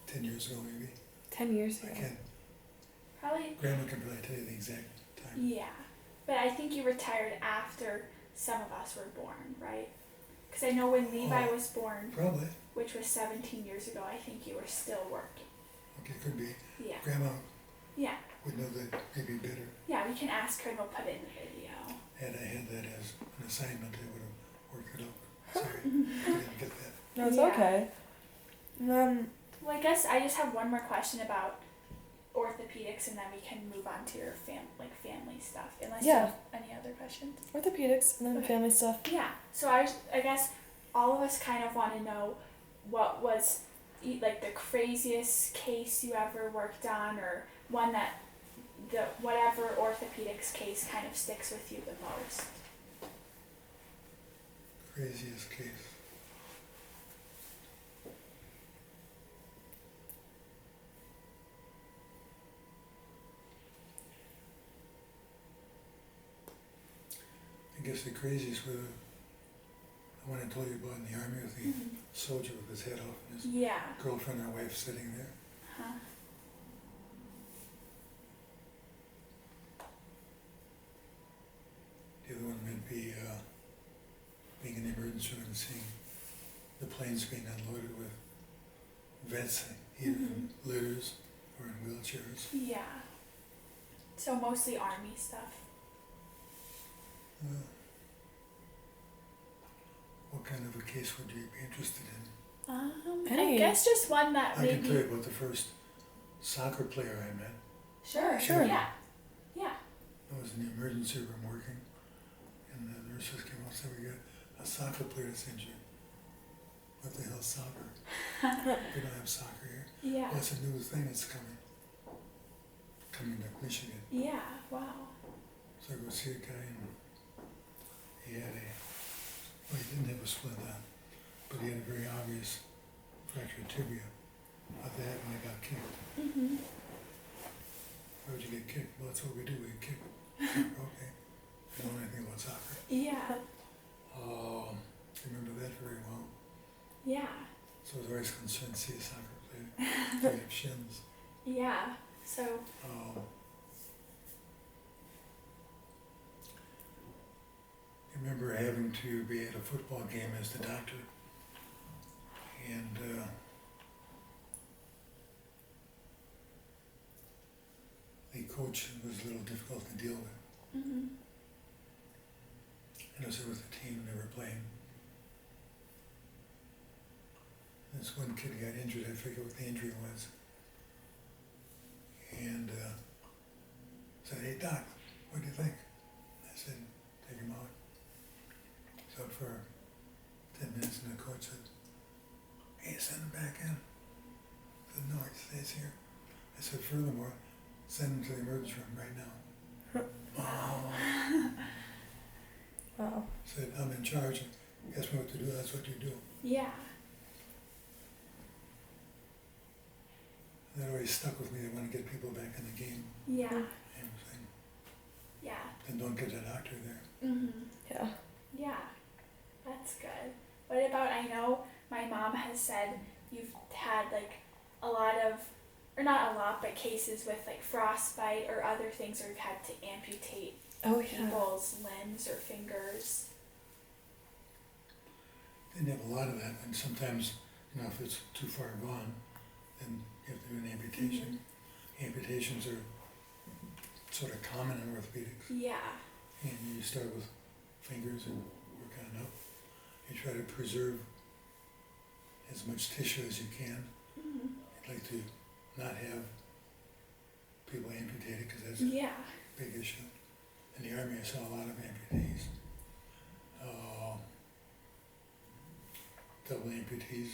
10 years ago maybe. 10 years I ago. can't, Probably. Grandma can probably tell you the exact time. Yeah. But I think you retired after some of us were born, right? Because I know when Levi was born, Probably, which was 17 years ago, I think you were still working. okay, could be. Yeah. Grandma Yeah. would know that maybe better. Yeah, we can ask her and we'll put it in the video. Had I had that as an assignment, I would have worked it out. Sorry, I didn't get that. No, it's Yeah. okay. Well, I guess I just have one more question about orthopedics, and then we can move on to your family stuff. Unless you Yeah. have any other questions. Orthopedics and then Okay. family stuff. Yeah. So I guess all of us kind of want to know what was like the craziest case you ever worked on, or one that the whatever orthopedics case kind of sticks with you the most. Craziest case. I guess the craziest were the one I told you about in the army with the Mhm. soldier with his head off and his Yeah. girlfriend or wife sitting there. Huh. The other one might be being in the emergency room and seeing the planes being unloaded with vets, either in litters or in wheelchairs. Yeah. So mostly army stuff. What kind of a case would you be interested in? I Any. guess just one that I can maybe. tell you about the first soccer player I met. Sure. Sure. Yeah. Yeah. I was in the emergency room working, and the nurses came out and said, we got a soccer player that's injured. What the hell's soccer? We don't have soccer here. Yeah. Well, it's a new thing that's coming to Michigan. Yeah. Wow. So I go see a guy, and he had well, he didn't have a splint on, but he had a very obvious fractured tibia. Of that, and I got kicked. Mhm. Why would you get kicked? Well, that's what we do, we kick. Okay. I don't know anything about soccer. Yeah. I remember that very well. Yeah. So I was always concerned to see a soccer player. You have shins. Yeah. So Oh. I remember having to be at a football game as the doctor, and the coach was a little difficult to deal with. mhm. And I was there with the team, they were playing. This one kid got injured, I forget what the injury was. And said, "Hey doc, what do you think?" I said, "Take him out." So for 10 minutes and the coach said, "Hey, send him back in." I said, "No, he stays here." I said, "Furthermore, send him to the emergency room right now." Oh. Wow. Said, "I'm in charge. Ask me what to do, that's what you do." Yeah. That always stuck with me. I want to get people back in the game Yeah. and everything. Yeah. And don't get a doctor there. Mhm. Yeah. Yeah. That's good. What about, I know my mom has said you've had like a lot of, or not a lot, but cases with like frostbite or other things where you've had to amputate Oh yeah. people's limbs or fingers. Didn't have a lot of that, and sometimes, if it's too far gone, then you have to do an amputation. Amputations are sort of common in orthopedics, Yeah. and you start with fingers and work on up. You try to preserve as much tissue as you can. Mhm. I'd like to not have people amputated because that's Yeah. a big issue. In the Army, I saw a lot of amputees. Double amputees,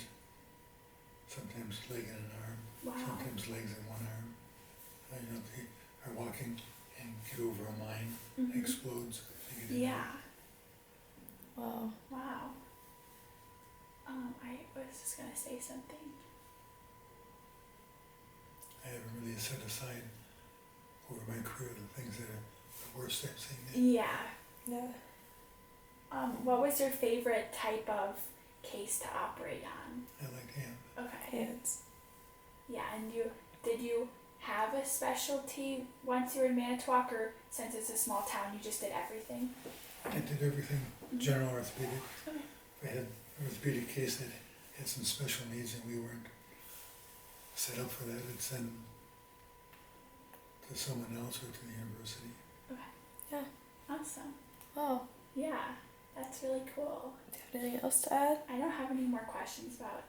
sometimes leg and an arm, Wow. sometimes legs and one arm. They are walking and get over a mine, Mhm. explodes. They get Yeah. Wow. Wow. I was just gonna say something. I haven't really set aside over my career the things that are the worst I've seen. Yeah. Yeah. What was your favorite type of case to operate on? I like hand. Okay. Hands. Yeah, and did you have a specialty once you were in Manitowoc, or since it's a small town, you just did everything? I did everything, general orthopedic. Okay. If I had an orthopedic case that had some special needs and we weren't set up for that, I'd send to someone else or to the university. Awesome. Oh. Yeah, that's really cool. Do you have anything else to add? I don't have any more questions about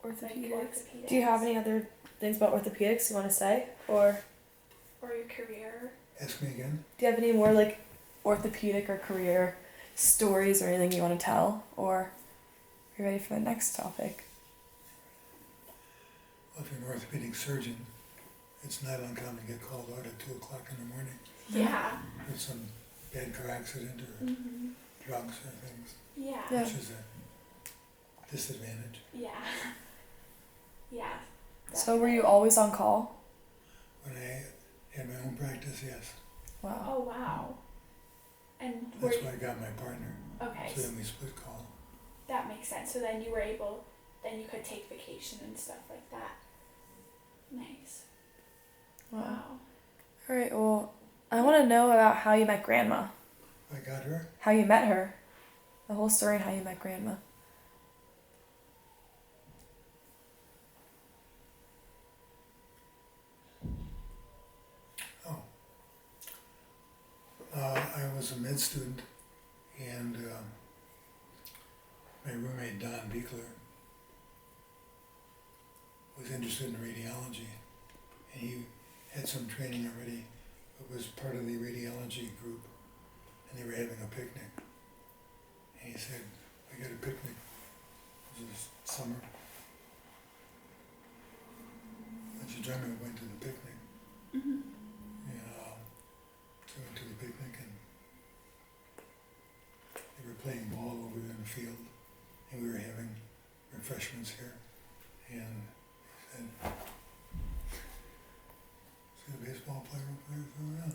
like, Orthopedics. orthopedics. Do you have any other things about orthopedics you want to say, or Or your career? Ask me again. do you have any more like orthopedic or career stories or anything you want to tell, or are you ready for the next topic? Well, if you're an orthopedic surgeon, it's not uncommon to get called out at 2 o'clock in the morning Yeah. with some bad car accident or Mhm. drugs or things, Yeah. Yeah. which is a disadvantage. Yeah. Yeah. So were you definitely. always on call? When I had my own practice, yes. Wow. Oh wow. And were That's why I got my partner. okay, So so then we split call. that makes sense. So then then you could take vacation and stuff like that. Nice. Wow. All right. Well, I want to know about how you met Grandma. I got her. How you met her. The whole story and how you met Grandma. Oh. I was a med student, and my roommate Don Beekler was interested in radiology, and he had some training already, but was part of the radiology group, and they were having a picnic. And he said, "We got a picnic." It was summer. And she joined me, we went to the picnic. Mhm. So we went to the picnic and they were playing ball over there in the field, and we were having refreshments here. And he said, "See the baseball player over there?" I said, "Oh, yeah,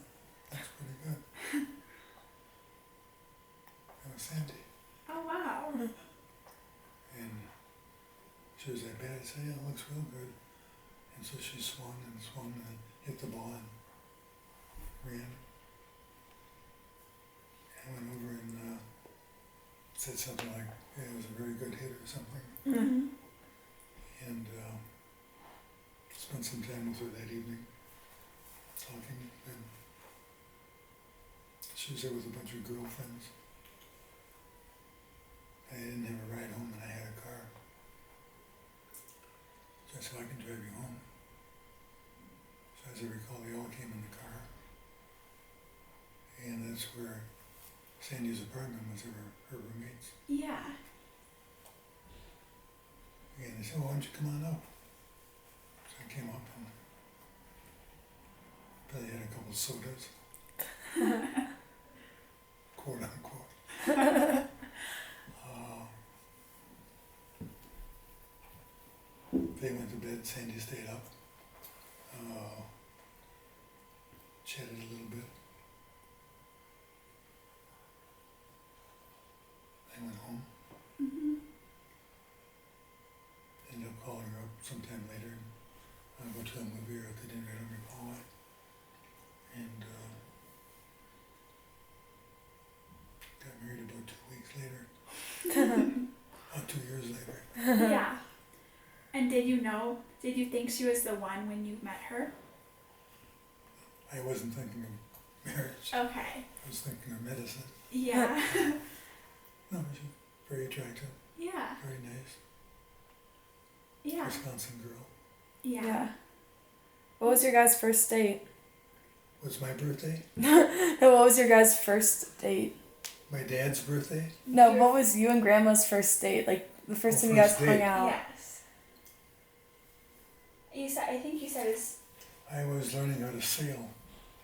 that's pretty good." That was Sandy. Oh wow. And she was like, "Bad?" I said, "Yeah, it looks real good." And so she swung and hit the ball and ran. I went over and said something like, "Yeah, it was a very good hit" or something. Mhm. And spent some time with her that evening, talking. And she was there with a bunch of girlfriends. I didn't have a ride home and I had a car. So I said, "I can drive you home." So as I recall, they all came in the car. And that's where Sandy's apartment was, her roommates. Yeah. And they said, "Well, why don't you come on up?" So I came up and probably had a couple sodas, quote unquote. They went to bed, Sandy stayed up, chatted a little bit. I went home, Mhm. ended up calling her up sometime later, and I'll go to a movie or at the dinner, I don't recall it. And got married about 2 weeks later, 2 years later. Yeah. And did you think she was the one when you met her? I wasn't thinking of marriage, Okay. I was thinking of medicine. Yeah. No, she's very attractive, Yeah. very nice, Yeah. Wisconsin girl. Yeah. Yeah. What was your guys' first date? What's my birthday? No, what was your guys' first date? My dad's birthday? No, Your- what was you and Grandma's first date? Like the first Oh, time you guys first hung date. out. Yes. I think you said it's I was learning how to sail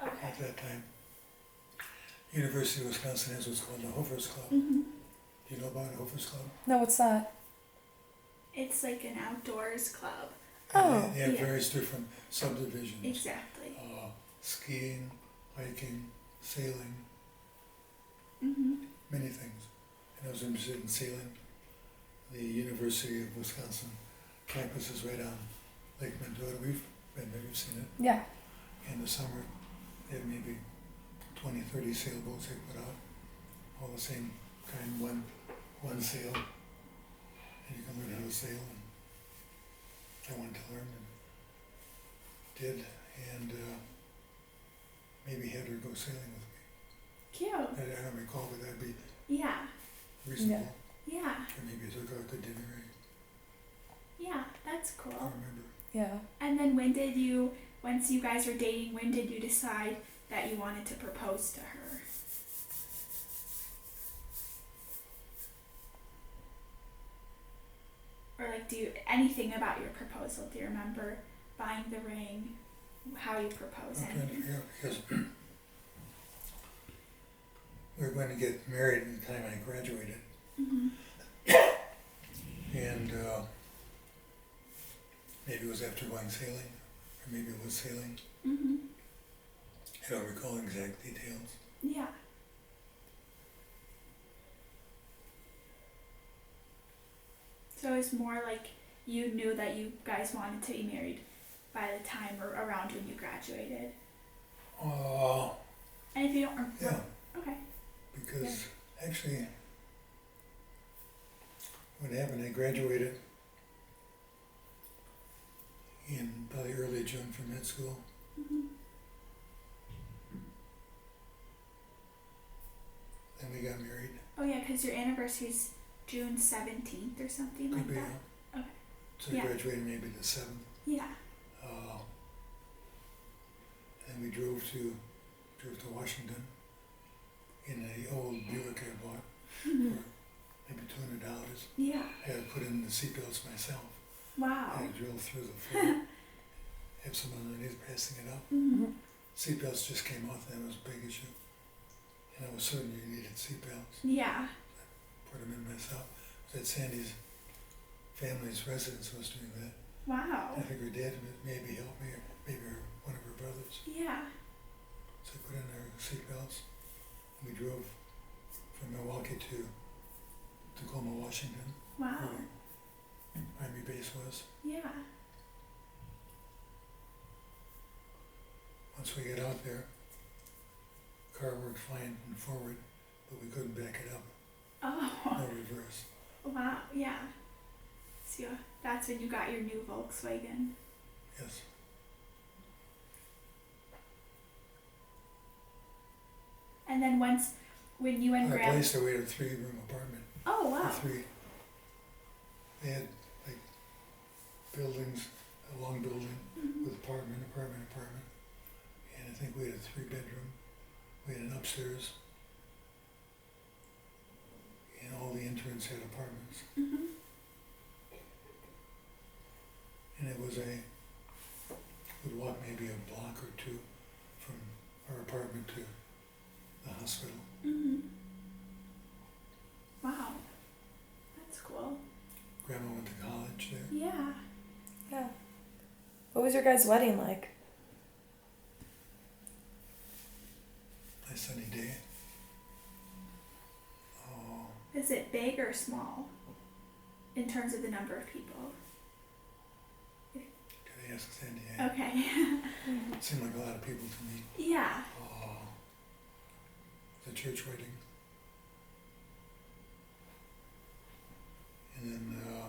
okay. at that time. University of Wisconsin has what's called the Hofer's Club. Mhm. Do you know about Hofer's Club? No, what's that? It's like an outdoors club. And Oh. they have Yeah. various different subdivisions. Exactly. Skiing, hiking, sailing, Mhm. many things. And I was interested in sailing. The University of Wisconsin campus is right on Lake Mendota. We've been there, you've seen it. Yeah. In the summer, they have maybe 20, 30 sailboats they put out, all the same kind, one sail. And you can learn how to sail, and I wanted to learn and did, and maybe had her go sailing with me. Cute. I don't recall, but that'd be Yeah. reasonable. Yeah. Or maybe I took her out to dinner, Yeah. That's I cool. don't remember. Yeah. And then once you guys were dating, when did you decide that you wanted to propose to her? Or like, anything about your proposal? Do you remember buying the ring, how you proposed, I'm trying to anything? figure out, because we were going to get married at the time I graduated, Mhm. and maybe it was after going sailing, or maybe it was sailing. Mhm. I don't recall exact details. Yeah. So it's more like you knew that you guys wanted to be married by the time or around when you graduated. And if you don't remember, Yeah, okay. because actually, what happened, I graduated in probably early June from med school. Mhm. Then we got married. Oh yeah, because your anniversary's June 17th or something like Could be, that. Okay. So Yeah. I graduated maybe the 7th. Yeah. And we drove to Washington in an old Buick I bought for maybe $200. Yeah. I had to put in the seatbelts myself. I Wow. had to drill through the floor, have someone underneath passing it up. Mhm. Seatbelts just came off, and that was a big issue. And I was certain you needed seatbelts. Yeah. Put them in myself. So at Sandy's family's residence was doing that. Wow. I think her dad maybe helped me, or maybe one of her brothers. Yeah. So I put in our seatbelts, and we drove from Milwaukee to Tacoma, Washington, Wow. where the Army base was. Yeah. once we get out there, car worked fine and forward, but we couldn't back it up. Oh, No reverse. wow, yeah. So that's when you got your new Volkswagen. Yes. And then when you and Our Grandma... place, we had a 3-room apartment. Oh, wow. They had like buildings, a long building Mhm. with apartment. And I think we had a 3-bedroom. We had an upstairs. And all the interns had apartments. Mhm. And it was we'd walk maybe a block or two from our apartment to the hospital. Mhm. Wow. That's cool. Grandma went to college there. Yeah. Yeah. What was your guys' wedding like? Nice sunny day. Oh, Is it big or small in terms of the number of people? could I ask Sandy? Yeah. Okay. It seemed like a lot of people to me. Yeah. Oh, the church wedding. And then a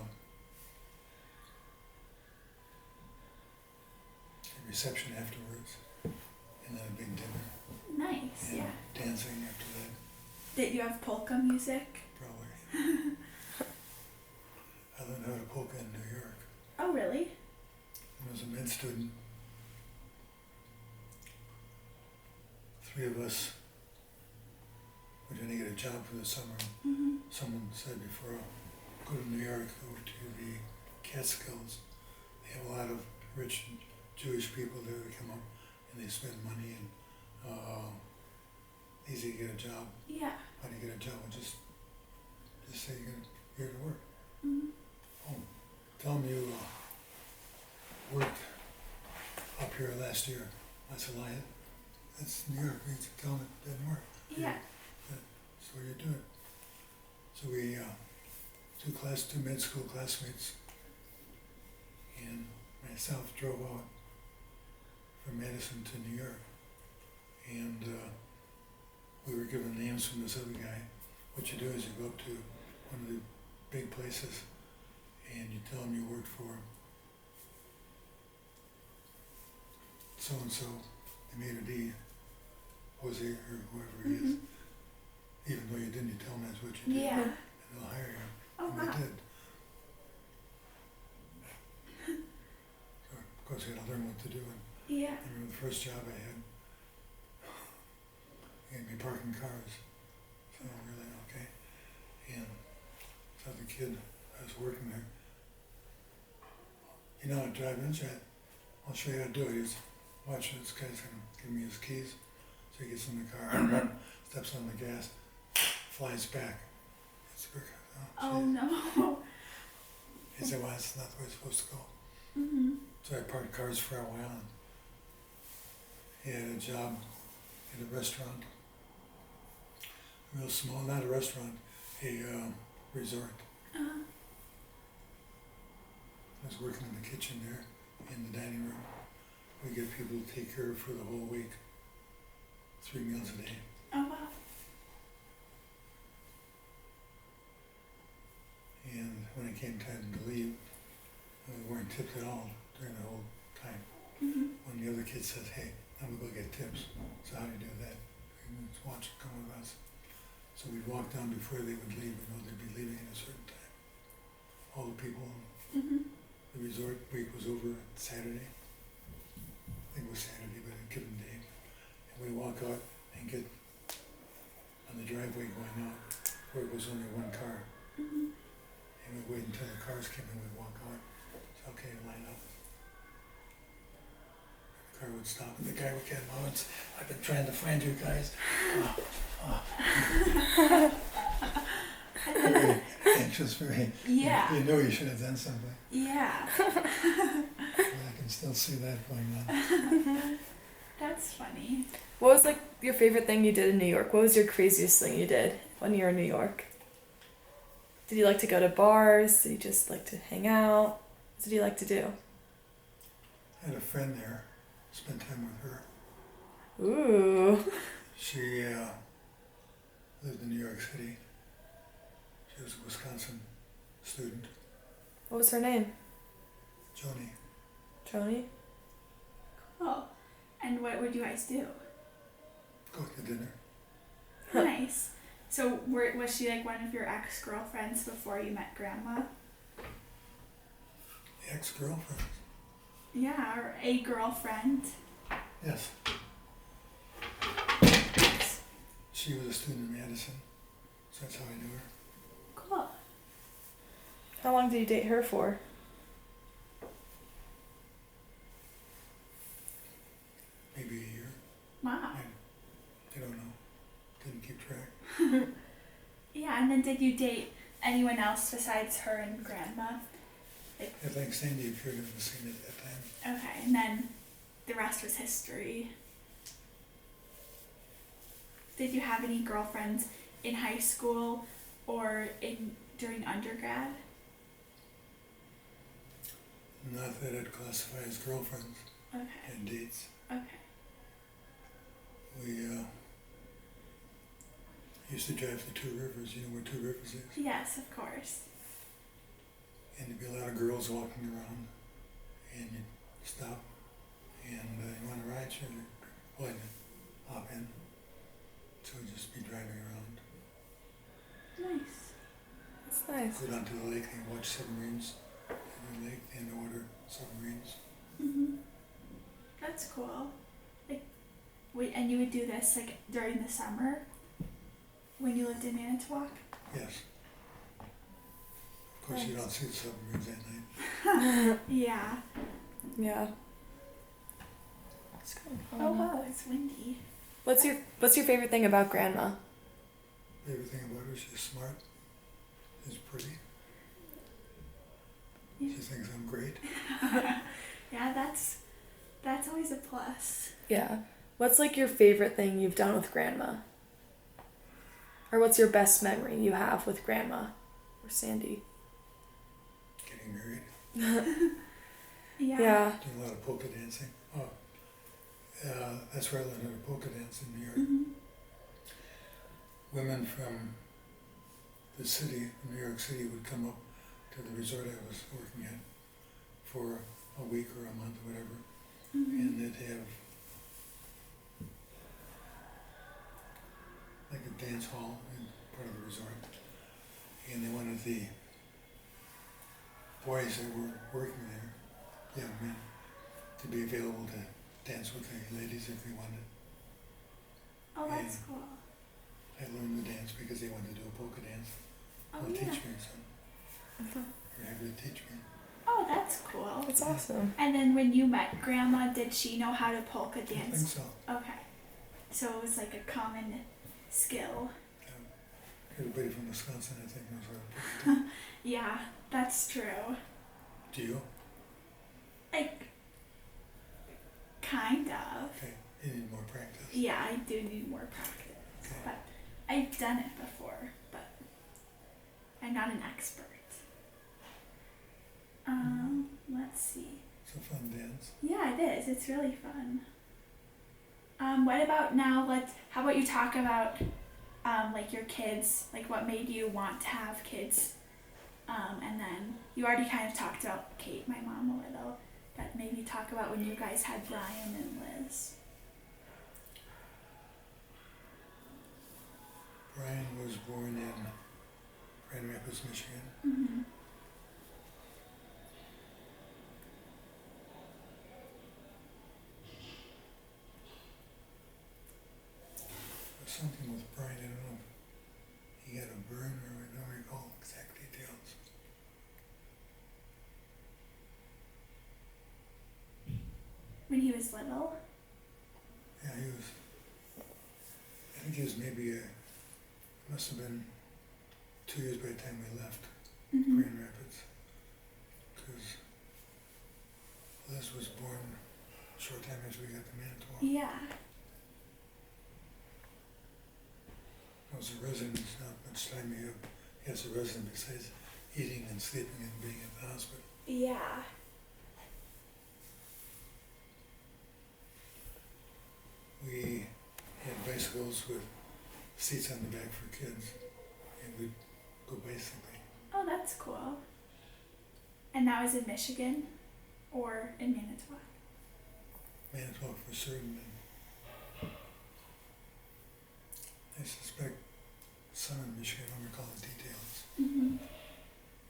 reception afterwards. And then a big dinner. Nice. And Yeah. dancing after that, Did you have polka music? probably. I learned how to polka in New York. Oh, really? When I was a med student, 3 of us were going to get a job for the summer. Mhm. Someone said before I go to New York, go to the Catskills. They have a lot of rich Jewish people there that come up and they spend money and easy to get a job. Yeah. How do you get a job? Well, just say you're here to work. Mhm. Oh, tell them you worked up here last year. I said, well, that's New York. We tell them it didn't work. Yeah. So you do it. So we, two med school classmates and myself drove out from Madison to New York. And we were given names from this other guy. What you do is you go up to one of the big places and you tell them you work for so-and-so, the maitre d', Jose or whoever he is. Mhm. Even though you didn't, you tell them that's what you do. Yeah. And they'll hire you. Oh, And wow. they did. So of course I had to learn what to do. And Yeah. I remember the first job I had, they had me parking cars. So I'm really okay. And so the kid I was working there, you know how to drive in, Chad? I'll show you how to do it. He's watching this guy's gonna give me his keys. So he gets in the car, steps on the gas, flies back. It's a brick. Oh, geez. no. He said, well, that's not the way it's supposed to go. Mhm. So I parked cars for a while and he had a job at a restaurant. Real small, not a restaurant, a resort. Uh-huh. I was working in the kitchen there, in the dining room. We get people to take care of for the whole week. 3 meals a day. Oh, wow. And when it came time to leave, we weren't tipped at all during the whole time. Mhm. When the other kid says, hey, I'm gonna go get tips. So how do you do that? We would watch them come with us. So we'd walk down before they would leave. We know they'd be leaving at a certain time. All the people, Mhm. the resort week was over Saturday. I think it was Saturday, but a given day. And we walk out and get on the driveway going out where it was only one car. Mhm. And we wait until the cars came in, we'd walk out. It's okay, line up. The car would stop and the guy would get moments. I've been trying to find you guys. Very anxious, very. Yeah. You know you should have done something. Yeah. But I can still see that going on. That's funny. What was like your favorite thing you did in New York? What was your craziest thing you did when you were in New York? Did you like to go to bars? Did you just like to hang out? What did you like to do? I had a friend there, spent time with her. Ooh. She lived in New York City. She was a Wisconsin student. What was her name? Joni. Joni? Cool. And what would you guys do? Go to dinner. Nice. So was she like one of your ex-girlfriends before you met Grandma? Ex-girlfriend. Yeah, or a girlfriend. Yes. She was a student in Madison, so that's how I knew her. Cool. How long did you date her for? Maybe a year. Wow. I don't know. Didn't keep track. Yeah, and then did you date anyone else besides her and Grandma? I think Sandy appeared in the scene at that time. Okay, and then the rest was history. Did you have any girlfriends in high school or during undergrad? Not that I'd classify as girlfriends Okay. and dates. Okay. We used to drive to Two Rivers. You know where Two Rivers is? Yes, of course. And there'd be a lot of girls walking around, and you'd stop, and you want to ride? Sure. Well, I'd hop in. So we'd just be driving around. Nice. That's nice. Go down to the lake and watch submarines in the lake, the underwater submarines. Mhm. That's cool. Like, and you would do this like during the summer when you lived in Manitowoc? Yes. Of course, you don't see the submarines at night. Yeah. Yeah. That's cool. Oh wow, it's windy. What's your favorite thing about Grandma? Everything about her, she's smart, she's pretty. Yeah. She thinks I'm great. Yeah, that's always a plus. Yeah. What's like your favorite thing you've done with Grandma? Or what's your best memory you have with Grandma or Sandy? Getting married, Yeah. Yeah. doing a lot of polka dancing. Oh, that's where I learned how to polka dance in New York. Mhm. Women from the city, New York City, would come up to the resort I was working at for a week or a month or whatever, Mhm. and they'd have like a dance hall in part of the resort, and they wanted the boys that were working there, young men, to be available to dance with the ladies if they wanted. Oh, that's Yeah. cool. I learned the dance because they wanted to do a polka dance. Oh They'll yeah. teach me, so you're happy to teach me. Oh, that's cool. That's awesome. And then when you met Grandma, did she know how to polka I think dance? so. Okay. So it was like a common skill. Everybody from Wisconsin, I think, knows how to polka dance. Yeah, that's true. Do you? Like, kind of. Okay, you need more practice. Yeah, I do need more practice. Okay. But I've done it before, but I'm not an expert. Let's see. It's a fun dance. Yeah, it is. It's really fun. What about now? How about you talk about like your kids, like what made you want to have kids, and then you already kind of talked about Kate, my mom, a little, but maybe talk about when you guys had Brian and Liz. Brian was born in Grand Rapids, Michigan. Mm-hmm. There's something with Brian, I don't know if he had a burn or I don't recall exact details. When he was little. Yeah, I think he was maybe must have been 2 years by the time we left Mm-hmm. Grand Rapids. Because Liz was born a short time after we got to Manitowoc. Yeah. I was a resident, it's not much time you have as a resident besides eating and sleeping and being at the hospital. Yeah. We house with seats on the back for kids, and we'd go bicycling. Oh, that's cool. And that was in Michigan or in Manitowoc? Manitowoc for certain, and I suspect some in Michigan. I don't recall the details. Mm-hmm.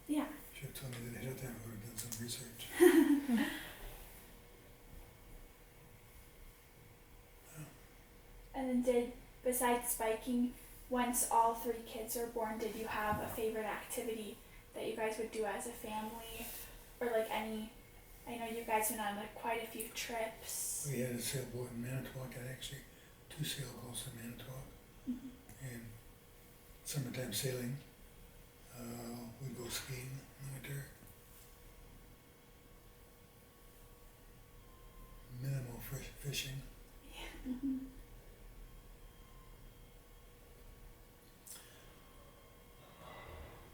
Yeah. If you had told me that ahead of time, I would have done some research. And then besides biking, once all 3 kids were born, did you have a favorite activity that you guys would do as a family? Or like any, I know you guys went on like quite a few trips. We had a sailboat in Manitowoc, and actually 2 sailboats in Manitowoc. Mm-hmm. And summertime sailing, we'd go skiing in the winter. Minimal fishing. Yeah. Mm-hmm.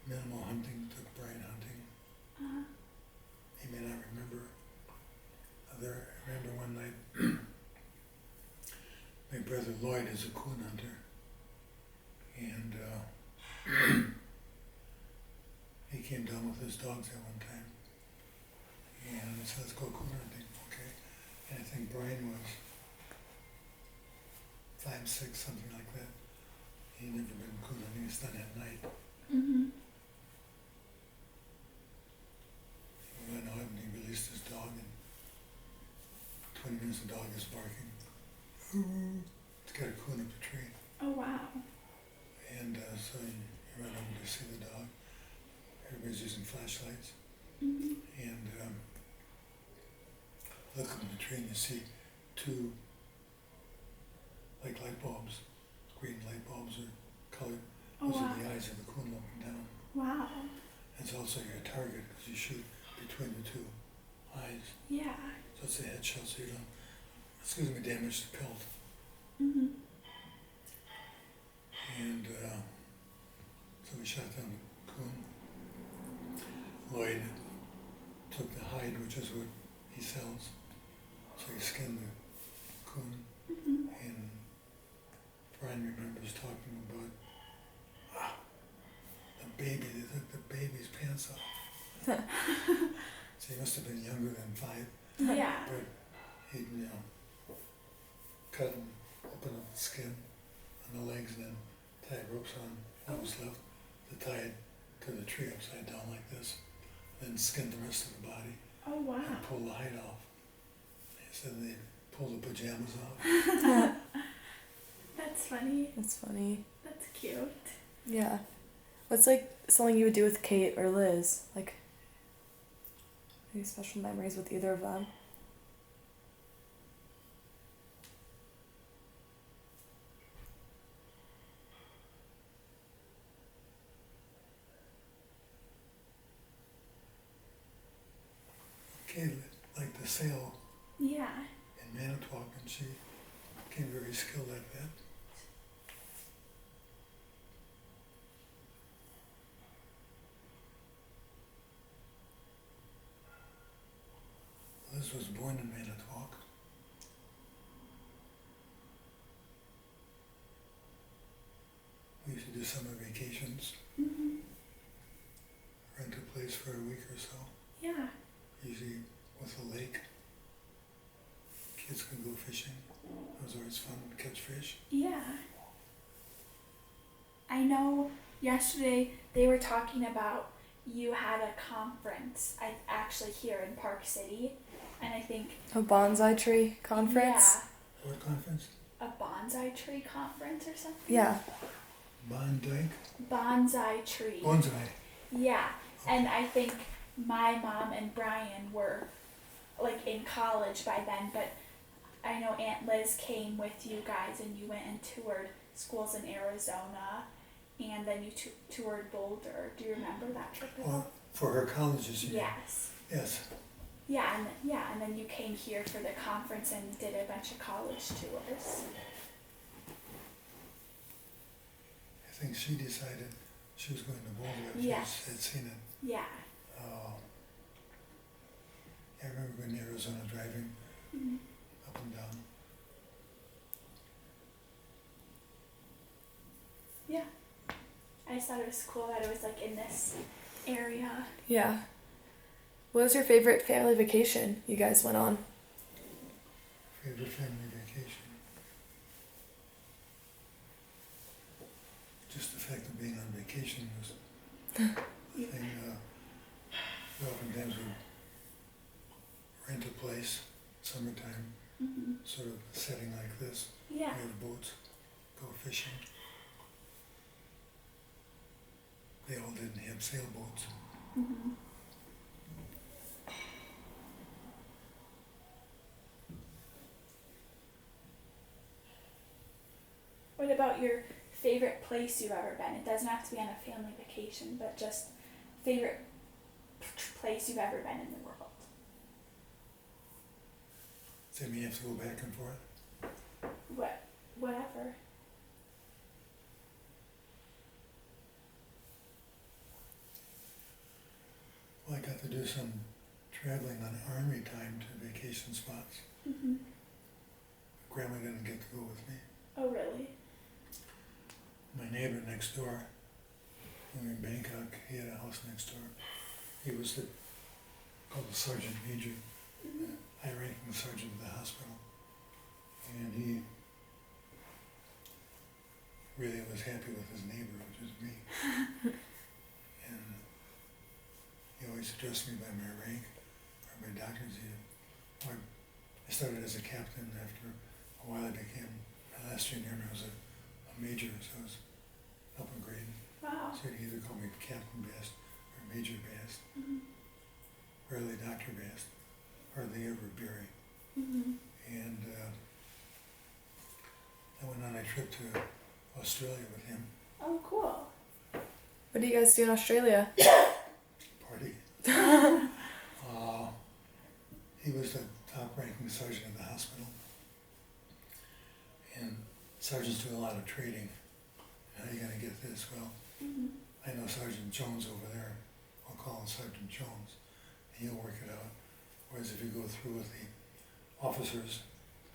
Minimal hunting, took Brian hunting. Uh-huh. He may not remember. I remember one night, my brother Lloyd is a coon hunter, and he came down with his dogs at one time, and I said, let's go coon hunting, okay? And I think Brian was 5, 6, something like that. He'd never been coon hunting, it's done at night. Mm-hmm. We went out and he released his dog, and 20 minutes the dog is barking. Ooh, it's got a coon up the tree. Oh, wow. And so you run over to see the dog. Everybody's using flashlights. Mm-hmm. And look up in the tree and you see 2 like light bulbs, green light bulbs are colored. Oh, Those wow. are the eyes of the coon looking down. Wow. It's also your target because you shoot between the 2 eyes. Yeah. So it's a headshot so you don't, damage the pelt. Mm-hmm. And so we shot down the coon. Lloyd took the hide, which is what he sells. So he skinned the coon. Mm-hmm. And Brian remembers talking about the baby. They took the baby's pants off. So he must have been younger than 5. Yeah. But he'd, cut and open up the skin on the legs and then tie ropes on what was left to tie it to the tree upside down like this. Then skin the rest of the body Oh, wow. and pull the hide off. He said they pulled the pajamas off. That's funny. That's funny. That's cute. Yeah. What's like something you would do with Kate or Liz? Like, any special memories with either of them? Kate liked to sail Yeah. in Manitowoc, and she became very skilled at that. Liz was born in Manitowoc. We used to do summer vacations, Mm-hmm. rent a place for a week or so, Yeah. usually with a lake. Kids could go fishing. It was always fun to catch fish. Yeah. I know yesterday they were talking about you had a conference, actually here in Park City, and I think A bonsai tree conference? What conference? a bonsai tree conference or something. Yeah. Bondike? Bonsai tree. Bonsai. Yeah, and I think my mom and Brian were like in college by then, but I know Aunt Liz came with you guys and you went and toured schools in Arizona, and then you toured Boulder. Do you remember that trip at all? Well, for her colleges, you mean? Yes. Yes. Yeah, and then you came here for the conference and did a bunch of college tours. I think she decided she was going to Boulder after Yes. she had seen it. Yeah. I remember going to Arizona driving Mm-hmm. up and down. Yeah. I just thought it was cool that it was like in this area. Yeah. What was your favorite family vacation you guys went on? Favorite family vacation? Just the fact of being on vacation was the thing. We oftentimes would rent a place, summertime, sort of a setting like this. Yeah. We have boats, go fishing. They all didn't have sailboats. Mm-hmm. What about your favorite place you've ever been? It doesn't have to be on a family vacation, but just favorite place you've ever been in the world. So you have to go back and forth. Whatever. Well, I got to do some traveling on army time to vacation spots. Mm-hmm. Grandma didn't get to go with me. Oh, really? My neighbor next door, when we were in Bangkok, he had a house next door. He was called the Sergeant Major, high-ranking sergeant of the hospital. And he really was happy with his neighbor, which was me. And he always addressed me by my rank, or my doctor's name. I started as a captain. After a while I became, my last year in the Army I was a major, so I was up in grade. Wow. So he'd either call me Captain Bast or Major Bast. Mm-hmm. Rarely Dr. Bast, hardly ever Barry. Mm-hmm. And I went on a trip to Australia with him. Oh, cool. What do you guys do in Australia? Party. He was the top-ranking sergeant of the hospital. And sergeants do a lot of trading. How are you going to get this? Well, I know Sergeant Jones over there. I'll call him Sergeant Jones. He'll work it out. Whereas if you go through with the officers,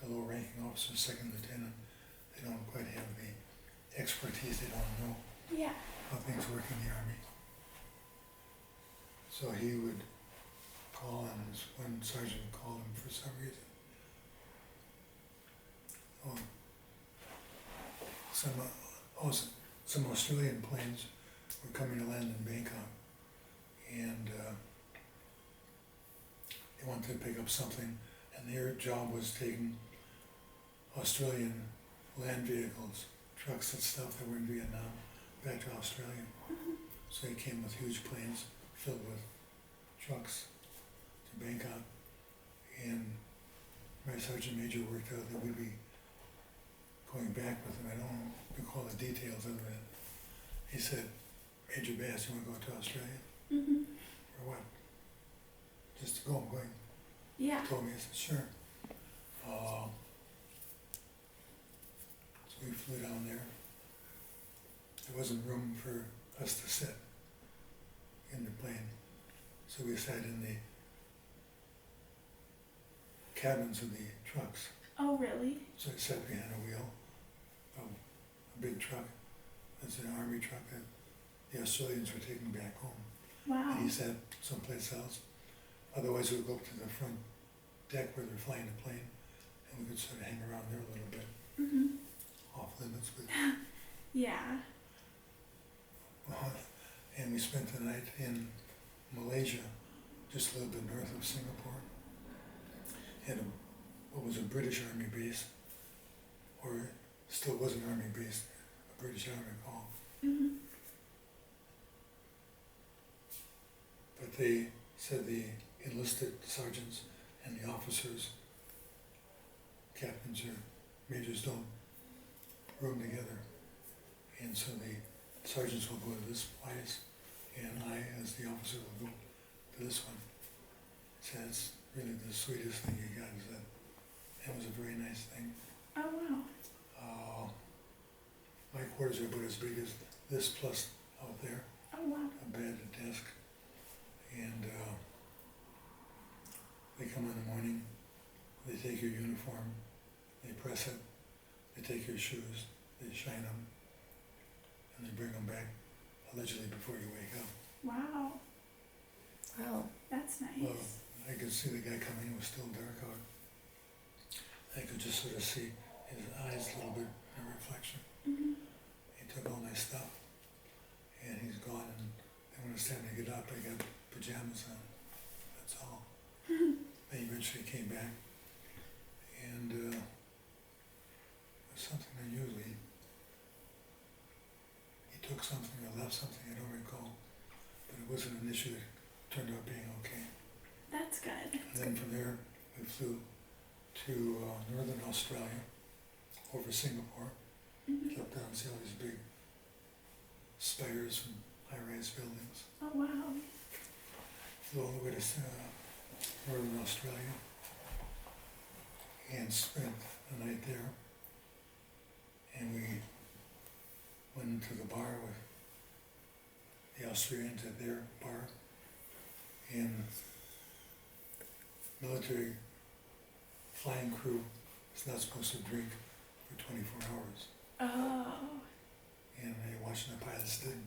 the lower-ranking officers, second lieutenant, they don't quite have the expertise. They don't know Yeah. how things work in the Army. So he would call, and one sergeant called him for some reason. Some Australian planes were coming to land in Bangkok, and they wanted to pick up something, and their job was taking Australian land vehicles, trucks and stuff that were in Vietnam, back to Australia. So they came with huge planes filled with trucks to Bangkok, and my sergeant major worked out that we'd be going back with them. I don't recall the details other than he said, Major Bass, you want to go to Australia? Mm-hmm. Or what? Just to go, I'm going. Yeah. He told me, I said, sure. So we flew down there. There wasn't room for us to sit in the plane. So we sat in the cabins of the trucks. Oh, really? So I sat behind a wheel of a big truck. It's an army truck that the Australians were taking back home. Wow. And he sat someplace else. Otherwise, we would go up to the front deck where they're flying the plane, and we could sort of hang around there a little bit, Mm-hmm. off limits. But Yeah. and we spent the night in Malaysia, just a little bit north of Singapore, at what was a British Army base, or still was an Army base, a British Army call. Mm-hmm. But they said the enlisted sergeants and the officers, captains or majors, don't room together. And so the sergeants will go to this place, and I, as the officer, will go to this one. So it's really the sweetest thing you got is that was a very nice thing. Oh, wow. My quarters are about as big as this plus out there, Oh, wow. a bed, a desk, and they come in the morning, they take your uniform, they press it, they take your shoes, they shine them, and they bring them back allegedly before you wake up. Wow, Wow. that's nice. Well, I could see the guy coming in, it was still dark out. I could just sort of see his eyes a little bit in reflection. Mhm. He took all my stuff, and he's gone, and then when it's time to get up, I got pajamas on, that's all. They eventually came back, and it was something unusual. He took something or left something, I don't recall, but it wasn't an issue that turned out being okay. That's good. And then from there, we flew to northern Australia, over Singapore, Mhm. looked down and see all these big spires from high-rise buildings. Oh wow. Flew all the way to northern Australia and spent the night there. And we went into the bar with the Australians at their bar. And military flying crew is not supposed to drink for 24 hours. Oh. And I watched the pilots did.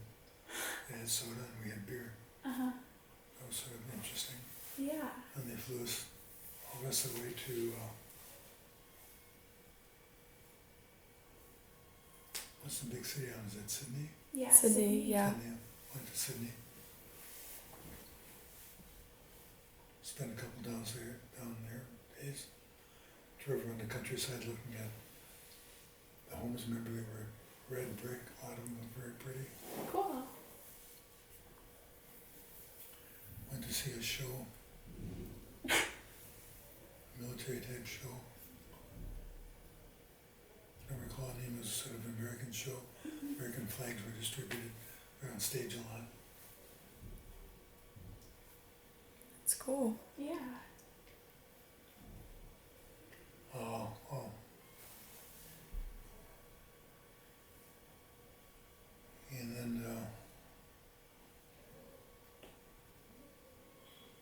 They had soda and we had beer. Uh-huh. That was sort of interesting. Yeah. And they flew us all the rest of the way to, what's the big city out? Is that Sydney? Yeah. Sydney, yeah. Sydney. Went to Sydney. Spent a couple down there days. Drove around the countryside looking at the homes. Remember they were red brick, a lot of them were very pretty. Cool. Went to see a show, military type show. I don't recall the name, it was sort of an American show. American flags were distributed, they were on stage a lot. It's cool. Yeah. Oh. And then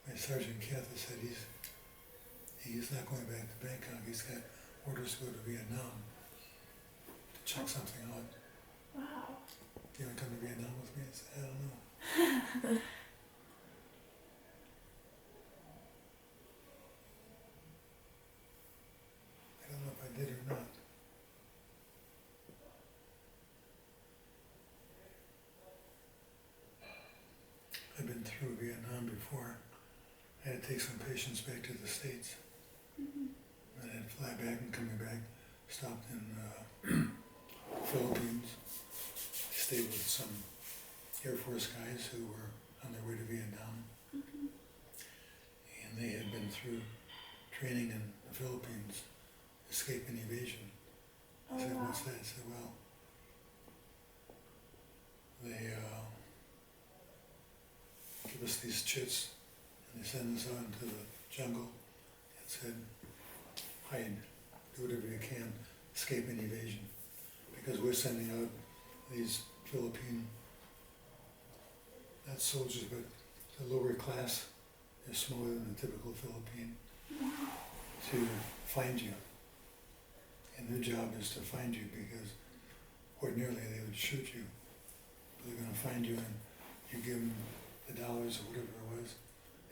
my Sergeant Cather said he's not going back to Bangkok, he's got orders to go to Vietnam to check something out. Wow. Do you want to come to Vietnam with me? I said, I don't know. I don't know if I did or not. I've been through Vietnam before. I had to take some patients back to the States. Mhm. And I had to fly back and coming back, stopped in Philippines, stayed with some Air Force guys who were on their way to Vietnam. Mhm. And they had been through training in the Philippines, escape and evasion. Oh I said, wow. what's that? I said, well, they give us these chits and they send us out into the jungle and said, hide, do whatever you can, escape and evasion. Because we're sending out these Philippine, not soldiers, but the lower class, they're smaller than the typical Philippine, to find you. And their job is to find you because ordinarily they would shoot you. But they're going to find you and you give them the dollars or whatever it was,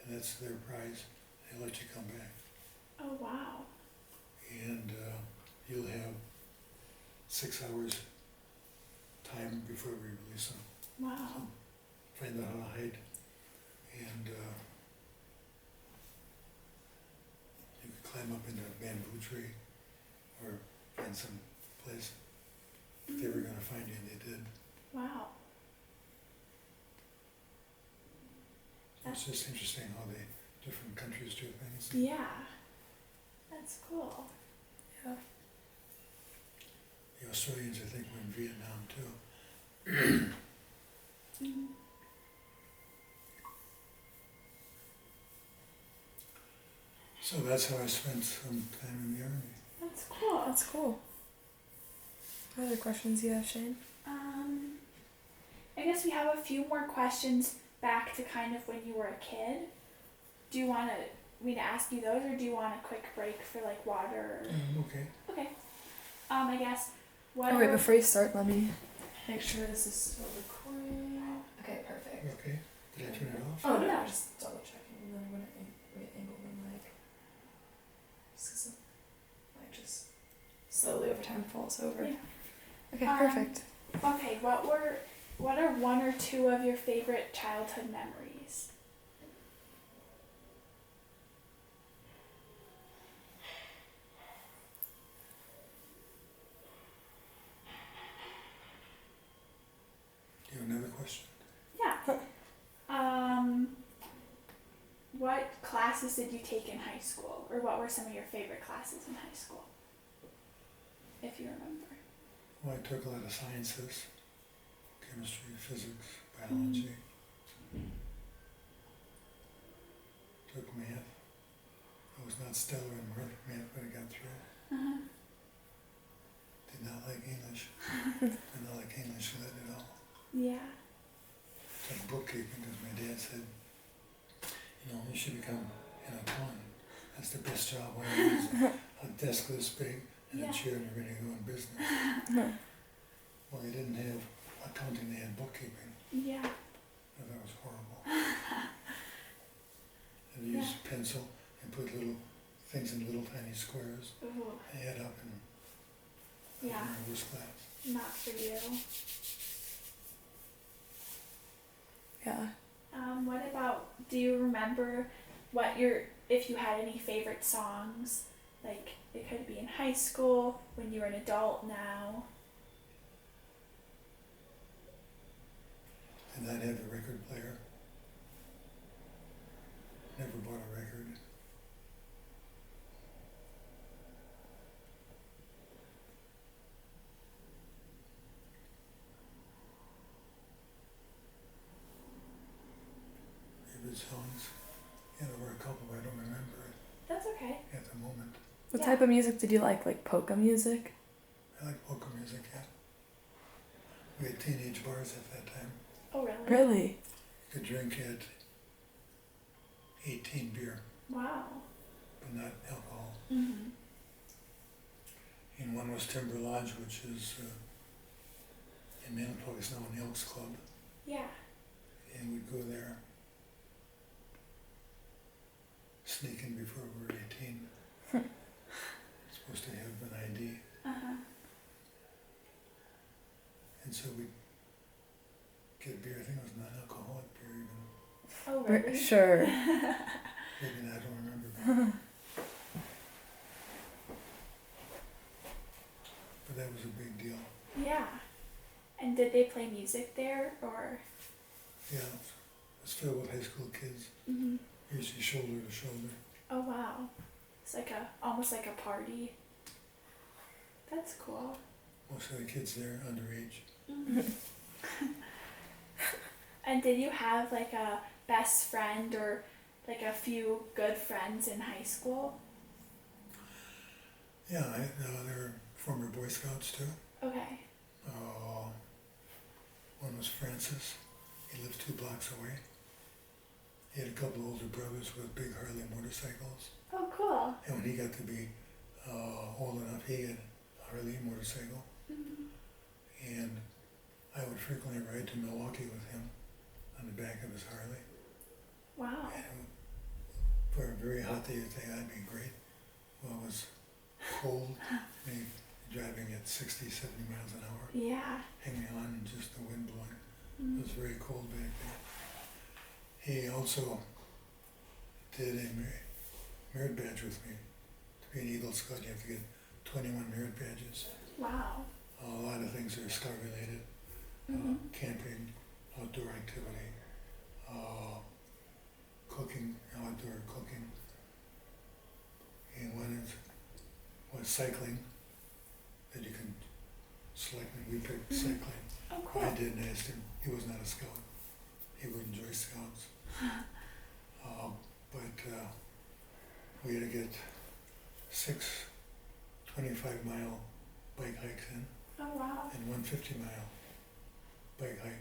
and that's their prize. They let you come back. Oh wow. And you'll have 6 hours time before we release them. Wow. Find out how to hide. And you could climb up into a bamboo tree or find some place. If they were going to find you, and they did. Wow. It's just interesting how they, different countries do things. Yeah. That's cool. Yeah. The Australians, I think, were in Vietnam too. Mhm. So that's how I spent some time in the Army. That's cool. That's cool. What other questions do you have, Shane? I guess we have a few more questions back to kind of when you were a kid. Do you want me to ask you those, or do you want a quick break for like water? Okay. Okay. I guess what. Oh wait, were- before you start, let me Make sure this is still recording. Okay, perfect. Okay, did I turn it off? Oh no, just double checking, and then I'm gonna re-angle the mic. Just 'cause it might just slowly over time falls over. Yeah. Okay, Um, perfect. Okay, what are one or two of your favorite childhood memories? Do you have another question? Yeah. What classes did you take in high school, or what were some of your favorite classes in high school, if you remember? Well, I took a lot of sciences, chemistry, physics, biology. Took math. I was not stellar in math, but I got through. Uh-huh. Did not like English. Did not like English lit at all. Yeah. Took bookkeeping because my dad said, you know, you should become an accountant. That's the best job on earth. A desk this big and Yeah. a chair and you're ready to go in business. Well, they didn't have accounting, they had bookkeeping. Yeah. But that was horrible. And use pencil and put little things in little tiny squares. Ooh. Add up and Yeah. worst class. Not for you. Yeah. What about, do you remember if you had any favorite songs? Like, it could be in high school, when you were an adult now. Did not have a record player. Never bought a record. Favorite songs? Yeah, there were a couple, but I don't remember it That's okay. at the moment. What Yeah. type of music did you like polka music? I like polka music, yeah. We had teenage bars at that time. Oh, really? Really? You could drink at 18 beer, Wow. but not alcohol. Mm-hmm. And one was Timber Lodge, which is in Manitowoc, it's now an Elks Club. Yeah. And we'd go there, sneak in before we were 18. Supposed to have an ID. Uh-huh. And so we'd get beer, I think it was non-alcoholic beer even. Oh, really? Sure. Maybe not, I don't remember. But that was a big deal. Yeah. And did they play music there, or? Yeah, it was filled with high school kids, Mm-hmm. usually shoulder to shoulder. Oh, wow. It's like almost like a party. That's cool. Most of the kids there underage. Mm-hmm. And did you have like a best friend or like a few good friends in high school? Yeah, they were former Boy Scouts too. Okay. One was Francis. He lived 2 blocks away. He had a couple older brothers with big Harley motorcycles. Oh, cool. And when he got to be old enough, he had a Harley motorcycle. Mm-hmm. And I would frequently ride to Milwaukee with him on the back of his Harley. Wow. And for a very hot day, you'd think that'd be great. Well, it was cold, maybe driving at 60, 70 miles an hour, Yeah. hanging on and just the wind blowing. It Mm-hmm. was very cold back then. He also did a merit badge with me. To be an Eagle Scout, you have to get 21 merit badges. Wow. A lot of things are Scout related. Mm-hmm. Camping, outdoor activity, cooking, outdoor cooking. And one was cycling, that you can select, and we picked Mhm. cycling. Oh, cool. I did and asked him, he was not a scout. He would enjoy scouts. But we had to get 6 25-mile bike hikes in Oh, wow. and one 50-mile bike hike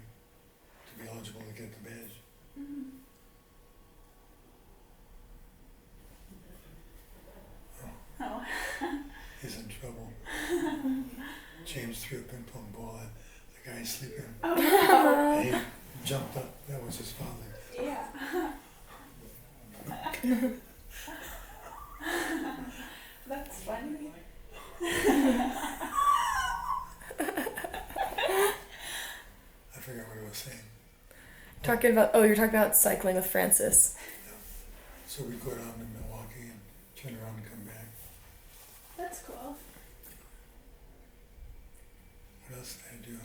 to be eligible to get the badge. Mm-hmm. Oh. He's in trouble. James threw a ping pong ball at the the guy sleeping. Oh no. And he jumped up. That was his father. Yeah. That's funny. I forgot what I was saying. You're talking about cycling with Francis. So we'd go down to Milwaukee and turn around and come back. That's cool. What else did I do?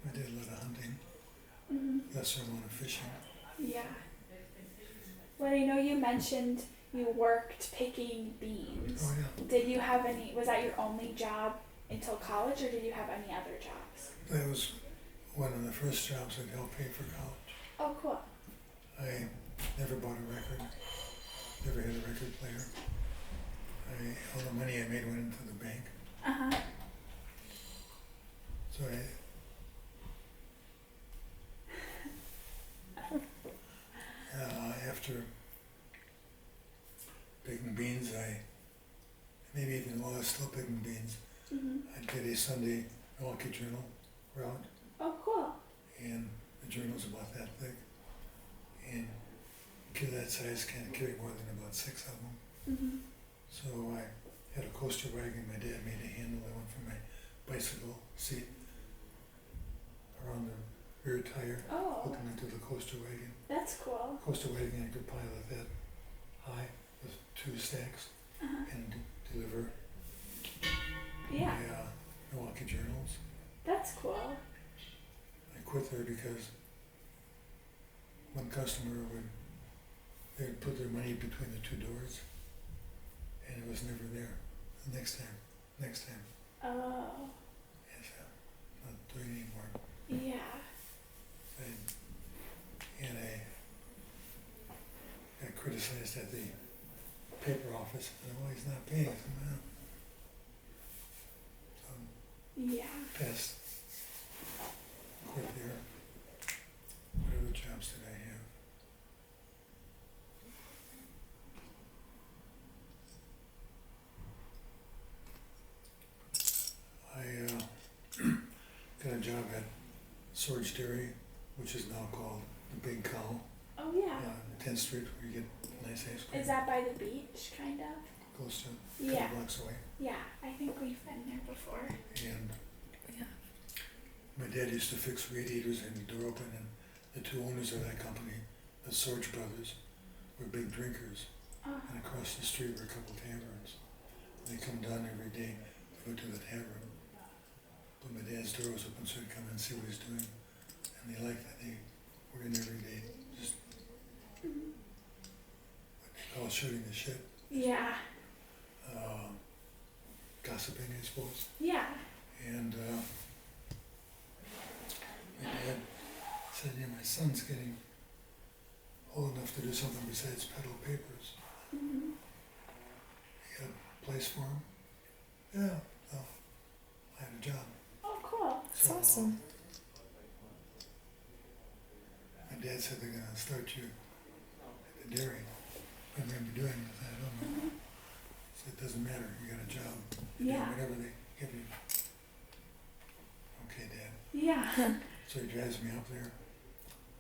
I did a lot of hunting, lesser amount of fishing. Yeah. Well, I know you mentioned you worked picking beans. Oh yeah, Did you have any, was that your only job until college, or did you have any other jobs? that was one of the first jobs that helped pay for college. Oh, cool. I never bought a record, never had a record player. All the money I made went into the bank. Uh-huh. So after picking beans, maybe even while I was still picking beans, I did a Sunday Milwaukee Journal route, Oh, cool. and the journal's about that thick, and a kid that size can't carry more than about 6 of them. So I had a coaster wagon. My dad made a handle that went from my bicycle seat around the rear tire, Oh, hooking into the coaster wagon. that's cool. Coaster wagon I could pilot that high with 2 stacks and deliver Yeah, my Milwaukee journals. that's cool. I quit there because one customer they'd put their money between the 2 doors, and it was never there. The next time, Oh, yes, I'm not doing it anymore. yeah. And I got criticized at the paper office, and well, he's not paying. I said, well, so Yeah. passed, quit there. What other jobs did I have? I got a job at Swords Dairy, which is now called the Big Cow, Oh, yeah. on 10th Street, where you get nice ice cream. Is that by the beach, kind of? Close to a Yeah. couple blocks away. Yeah, I think we've been there before. And Yeah. my dad used to fix radiators and the door open, and the 2 owners of that company, the Sorge brothers, were big drinkers. Oh, And across the street were a couple taverns. They come down every day to go to the tavern. But my dad's door was open, so I'd come and see what he's doing. And they liked that. They were in every day, just what they call shooting the shit. yeah. Gossiping, I suppose. Yeah. And my dad said, yeah, my son's getting old enough to do something besides peddle papers. You got a place for him? Yeah, well, I have a job. Oh, cool. That's awesome. My dad said they're gonna start you at the dairy. I remember doing it. I said, I don't know. So it doesn't matter, you got a job. You do Yeah. whatever they give you. Okay, Dad. Yeah. So he drives me up there,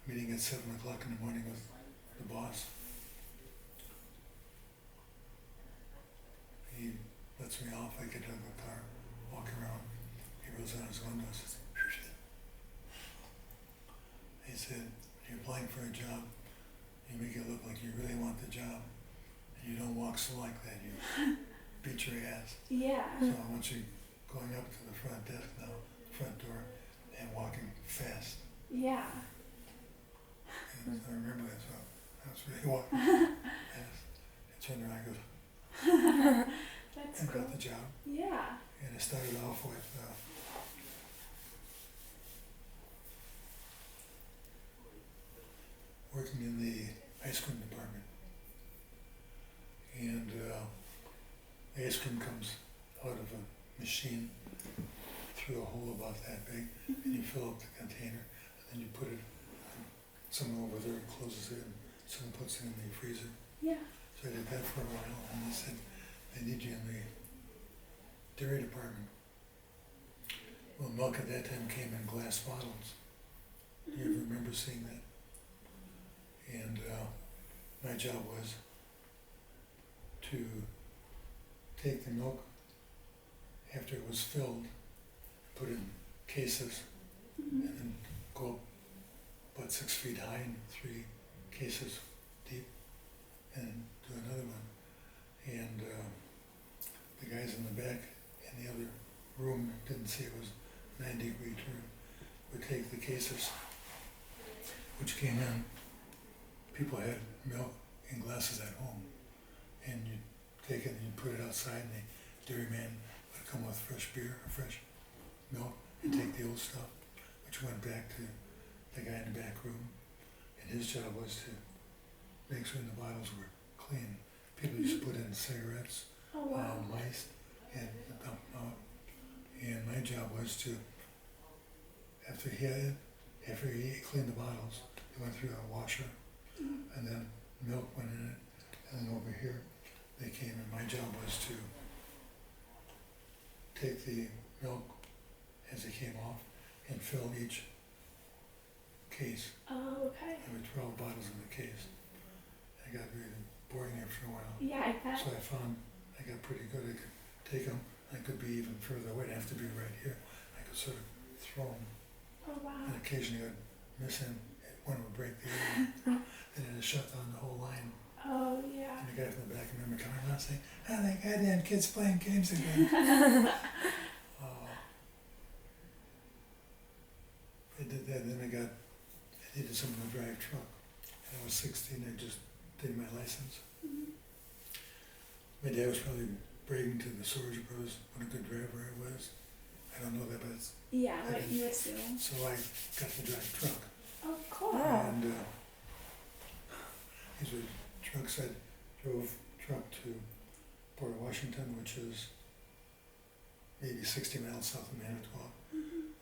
meeting at 7 o'clock in the morning with the boss. He lets me off, I get out of the car, walk around. He rolls down his window and says, he said, you're applying for a job, you make it look like you really want the job, and you don't walk slow like that, you beat your ass. Yeah. So I want you going up to the front desk now, front door, and walking fast. Yeah. And I remember that, so I was really walking fast. I turned around and goes, That's and cool. got the job. Yeah. And I started off with working in the ice cream department. And the ice cream comes out of a machine through a hole about that big, and you fill up the container, and then you put it, someone over there closes it, and someone puts it in the freezer. Yeah. So I did that for a while, and they said, they need you in the dairy department. Well, milk at that time came in glass bottles. Do you ever remember seeing that? And my job was to take the milk after it was filled, put it in cases, and then go up about 6 feet high and 3 cases deep, and do another one. And the guys in the back in the other room didn't see it was 90-degree turn, would take the cases, which came in. People had milk in glasses at home, and you'd take it and you'd put it outside, and the dairyman would come with fresh beer or fresh milk and take the old stuff, which went back to the guy in the back room, and his job was to make sure the bottles were clean. People used to put in cigarettes, Oh wow. mice, and dump them out. And my job was to, after he cleaned the bottles, he went through a washer, and then milk went in it, and then over here they came, and my job was to take the milk as it came off and fill each case. Oh, okay. There were 12 bottles in the case. I got really boring after a while. Yeah, I bet. So I found I got pretty good. I could take them. I could be even further away. It'd have to be right here. I could sort of throw them. Oh wow. And occasionally I'd miss him. One would break the other. And it'd shut down the whole line. Oh yeah. And the guy from the back remember coming around saying, "Oh, that goddamn kid's playing games again." I did that. Then I needed someone to drive truck. And I was 16. I just did my license. My dad was probably bragging to the Sorge brothers what a good driver I was. I don't know that, but it's, Yeah, what you assume. so I got to drive truck. Oh, cool. Wow. And these were trucks. I drove truck to Port Washington, which is maybe 60 miles south of Manitowoc.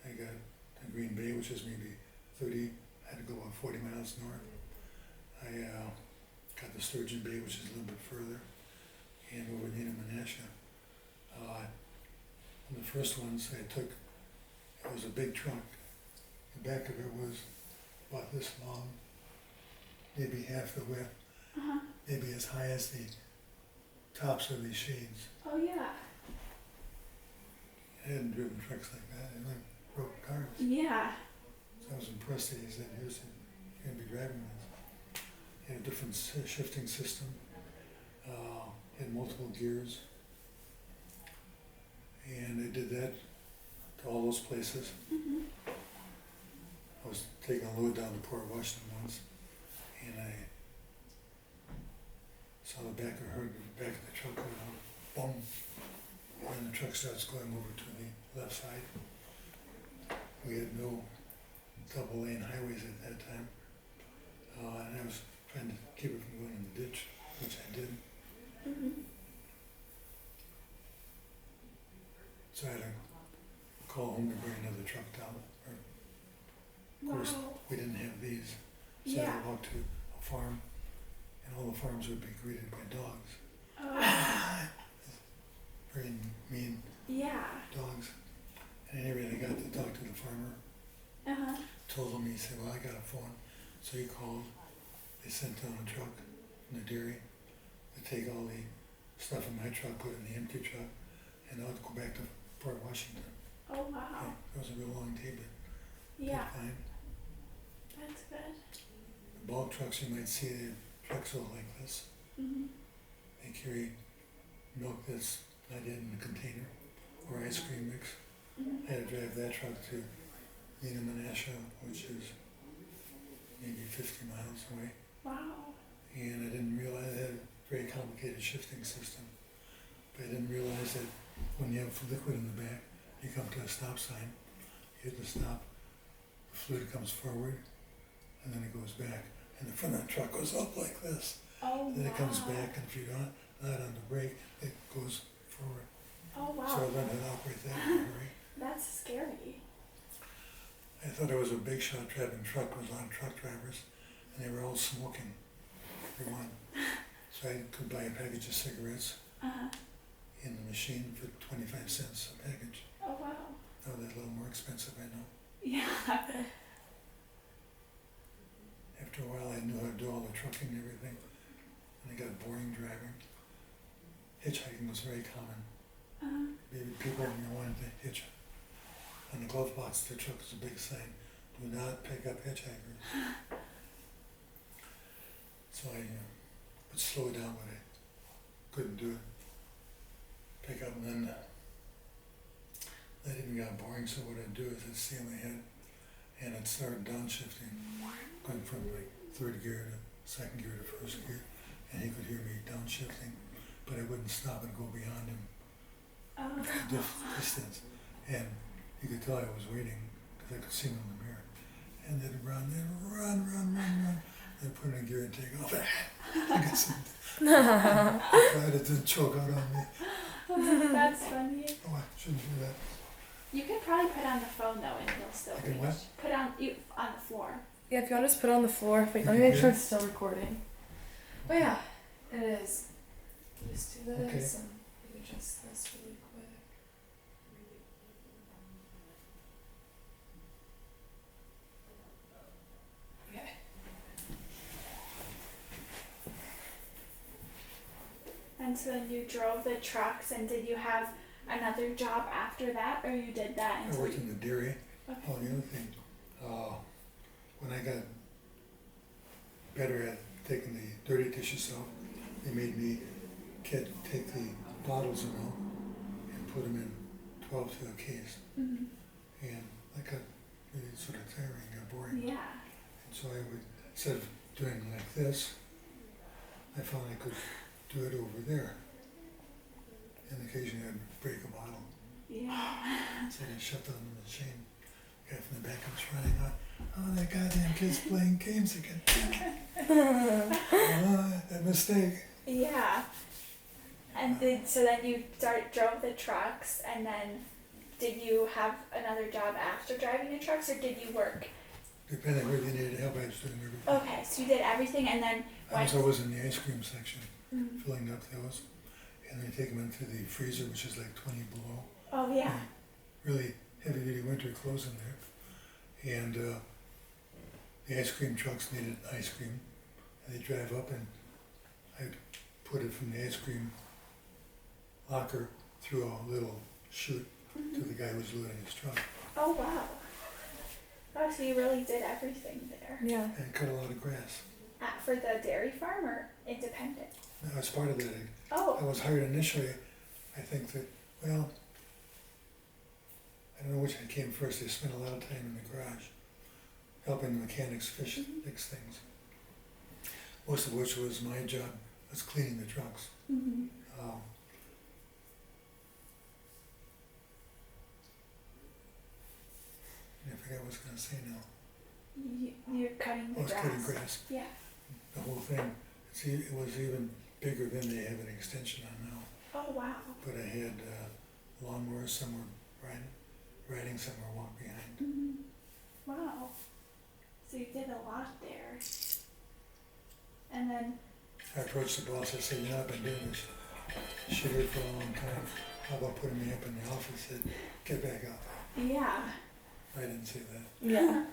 I got to Green Bay, which is maybe 30. I had to go about 40 miles north. I got to Sturgeon Bay, which is a little bit further, and over near Menasha. On the first ones I took, it was a big truck. The back of it was about this long, maybe half the width, maybe as high as the tops of these shades. Oh yeah. I hadn't driven trucks like that, and I broke cars. Yeah. So I was impressed that he said, "Here's you're gonna be driving this." It had a different shifting system, had multiple gears, and I did that to all those places. I was taking a load down to Port Washington once, and I saw the back of the truck go down, boom, and then the truck starts going over to the left side. We had no double lane highways at that time, and I was trying to keep it from going in the ditch, which I did. So I had to call home to bring another truck down. Of course, Wow. we didn't have these, so I Yeah. had to walk to a farm, and all the farms would be greeted by dogs. Oh. Very mean Yeah. dogs. And at any rate, I got to talk to the farmer, told him, he said, "Well, I got a phone." So he called, they sent down a truck from the dairy to take all the stuff in my truck, put it in the empty truck, and I'll go back to Port Washington. Oh wow. It was a real long day, but Yeah. good time. That's good. The bulk trucks, you might see the trucks all like this. They carry milk that's not in the container, or ice cream mix. I had to drive that truck to Menasha, which is maybe 50 miles away. Wow. And I didn't realize it had a very complicated shifting system. But I didn't realize that when you have liquid in the back, you come to a stop sign, you hit the stop, the fluid comes forward, and then it goes back. And the front of the truck goes up like this. Oh Then it comes wow. back, and if you're not on the brake, it goes forward. Oh wow. So I learned how to operate that in a hurry. That's scary. I thought I was a big shot driving truck. There was a lot of truck drivers, and they were all smoking, everyone. So I could buy a package of cigarettes in the machine for 25 cents a package. Oh wow. Now they're a little more expensive, I know. Yeah. After a while, I knew how to do all the trucking and everything, and I got boring driving. Hitchhiking was very common. Maybe people wanted to hitch. On the glove box of the truck was a big sign, "Do not pick up hitchhikers." So I would slow it down, but I couldn't do it. Pick up, and then that even got boring, so what I'd do is I'd stay on my head, and I'd start downshifting, going from like third gear to second gear to first gear, and he could hear me downshifting, but I wouldn't stop and go beyond him distance, and you could tell I was waiting because I could see him in the mirror, and they'd run, they'd put it in gear and take off. I tried it to choke out on me. That's funny. Oh, I shouldn't do that. You could probably put on the phone though, and you'll still I can reach. what? Put on the floor. Yeah, if you want to just put it on the floor. Wait, let me make sure it's still recording. Oh yeah, it is. Just do this and adjust this really quick. Okay. And so then you drove the trucks, and did you have another job after that, or you did that I until worked in the dairy. Okay. Oh, the other thing, when I got better at taking the dirty dishes off, they made me take the bottles of milk and put them in 12 to a case. Mm-hmm. And that got really sort of tiring and boring. Yeah. And so I would, instead of doing like this, I found I could do it over there. And occasionally I'd break a bottle. Yeah. So I shut down the machine. The guy from the back comes running out. "Oh, that goddamn kid's playing games again." "Oh, a mistake." Yeah. And so then you drove the trucks, and then did you have another job after driving the trucks, or did you work? Depending where they needed help, I was doing everything. Okay, so you did everything, and then I was always in the ice cream section, Mhm. filling up those. And then you take them into the freezer, which is like 20 below. Oh yeah. Really heavy duty winter clothes in there. And the ice cream trucks needed ice cream. And they drive up, and I'd put it from the ice cream locker through a little chute to the guy who was loading his truck. Oh wow. Oh, so you really did everything there. Yeah. And cut a lot of grass. For the dairy farm or independent? Now, as part of that, I Oh. was hired initially, I think that, well, I don't know which one came first. They spent a lot of time in the garage helping the mechanics fix things. Most of which was my job, was cleaning the trucks. Mm-hmm. I forgot what I was going to say now. You're cutting the I was grass. cutting grass. Yeah. The whole thing. It was even bigger than they have an extension on now. Oh wow. But I had lawnmowers, some were riding, some were walk behind. Mm-hmm. Wow. So you did a lot there. And then. I approached the boss, I said, "You know, I've been doing this shit here for a long time. How about putting me up in the office?" He said, "Get back out." Yeah. I didn't say that. Yeah.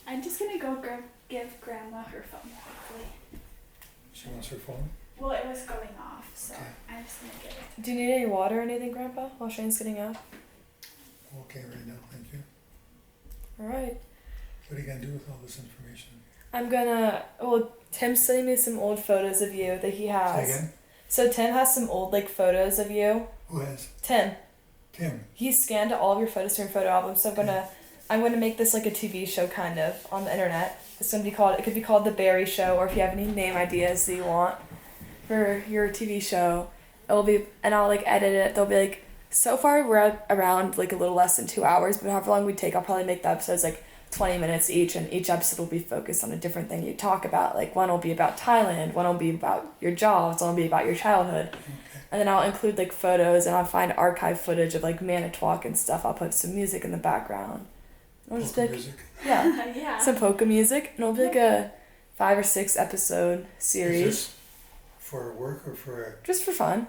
I'm just gonna go give Grandma her phone quickly. She wants her phone? Well, it was going off, so Okay. I'm just gonna give it. Do you need any water or anything, Grandpa, while Shane's getting up? Okay, right now, thank you. All right. What are you going to do with all this information? Tim's sending me some old photos of you that he has. Say again? So Tim has some old photos of you. Who has? Tim. Tim. He scanned all of your photos from your photo album, so I'm gonna make this like a TV show kind of on the internet. It could be called The Barry Show, or if you have any name ideas that you want for your TV show, I'll edit it. They'll be so far we're at around a little less than 2 hours, but however long we take, I'll probably make the episodes 20 minutes each, and each episode will be focused on a different thing you talk about. One will be about Thailand, one will be about your jobs, one will be about your childhood. Okay. And then I'll include photos, and I'll find archive footage of Manitowoc and stuff. I'll put some music in the background. I'll just Polka music. Yeah, Yeah. some polka music, and it'll be a 5 or 6 episode series. Is this for work or for Just for fun.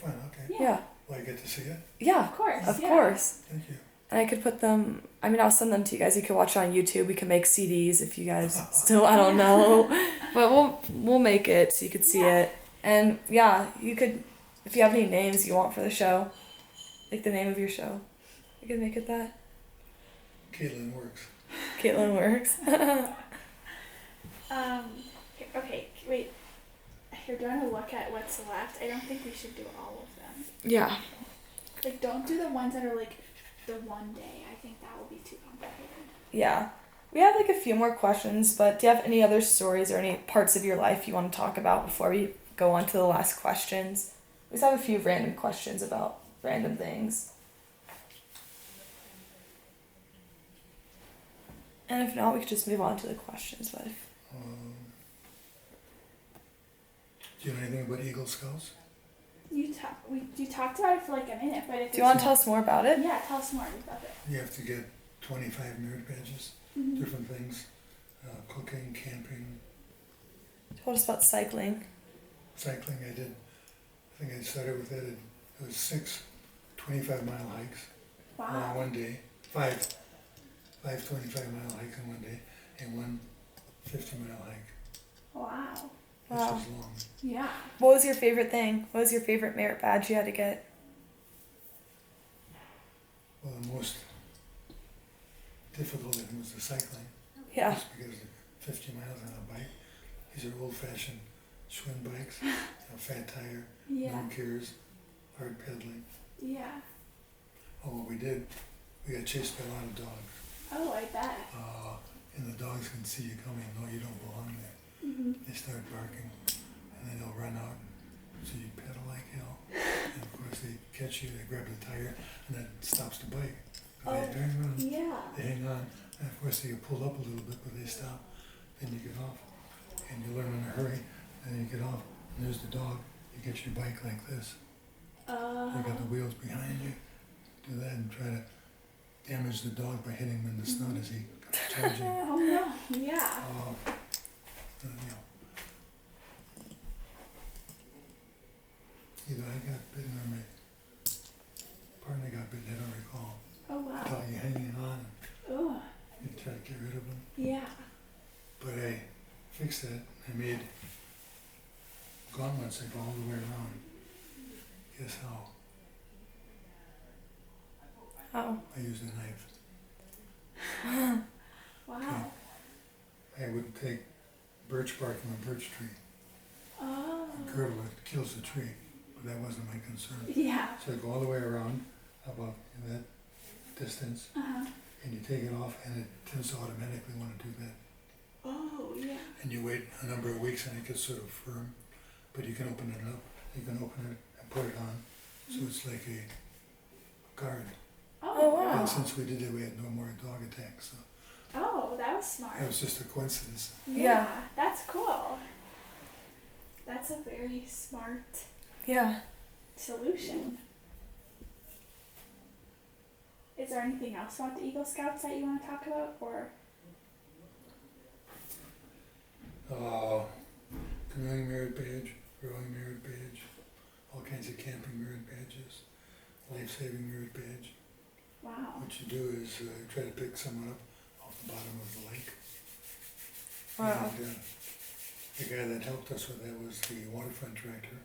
fun? Okay. Yeah. Will I get to see it? Yeah. Of course. Of yeah. course. Thank you. And I could put them, I mean, I'll send them to you guys. You can watch it on YouTube. We can make CDs if you guys still, I don't know. But we'll make it so you could see Yeah. it. And yeah, you could, if you have any names you want for the show, like the name of your show, you could make it that. Caitlin works. Caitlin works. Okay, wait. You're going to look at what's left. I don't think we should do all of them. Yeah. Like, don't do the ones that are like the one day. I think that will be too complicated. Yeah. We have like a few more questions, but do you have any other stories or any parts of your life you want to talk about before we go on to the last questions? We just have a few random questions about random things. And if not, we could just move on to the questions. But if, Do you know anything about Eagle Scouts? You talked about it for like a minute, but if do you want to tell us more about it? Yeah, tell us more about it. You have to get 25 merit badges, Mm-hmm. different things, cooking, camping, Told us about cycling. cycling. I think I started with that. It was 6 25-mile hikes on Wow. one day, five 25-mile hikes in one day, and one 50-mile hike, Wow. which Wow. was long. Yeah. What was your favorite thing? What was your favorite merit badge you had to get? Well, the most difficult thing was the cycling. Yeah. Just because of 50 miles on a bike. These are old-fashioned Schwinn bikes, fat tire, Yeah. no gears, hard pedaling. Yeah. Oh, what we did, we got chased by a lot of dogs. Oh, I bet. And the dogs can see you coming, no, you don't belong there. Mm-hmm. They start barking, and then they'll run out, so you pedal like hell. And of course they catch you, they grab the tire, and that stops the bike. But they hang on, Yeah. they hang on, and of course they get pulled up a little bit, but they stop, then you get off. And you learn in a hurry, and you get off, and there's the dog, you get your bike like this. You got the wheels behind you, do that and try to damage the dog by hitting him in the snout as he comes charging. Oh no. Yeah. Either I got bitten or my partner got bitten, I don't recall. Oh wow. Thought you hanging on, Oh. you try to get rid of him. Yeah. But I fixed that, I made gauntlets that go all the way around. Guess how? Oh. I used a knife. Wow. I would take birch bark from a birch tree, Oh. girdle it, kills the tree, but that wasn't my concern. Yeah. So I go all the way around, about that distance, Uh-huh. and you take it off, and it tends to automatically want to do that. Oh yeah. And you wait a number of weeks, and it gets sort of firm, but you can open it up, you can open it and put it on, so it's like a guard. Oh, wow. And since we did it, we had no more dog attacks, so Oh, that was smart. that was just a coincidence. Yeah. That's cool. That's a very smart Yeah. solution. Is there anything else about the Eagle Scouts that you want to talk about, or? Canoeing merit badge, rowing merit badge, all kinds of camping merit badges, life-saving merit badge. Wow. What you do is try to pick someone up off the bottom of the lake. Wow. And the guy that helped us with that was the waterfront director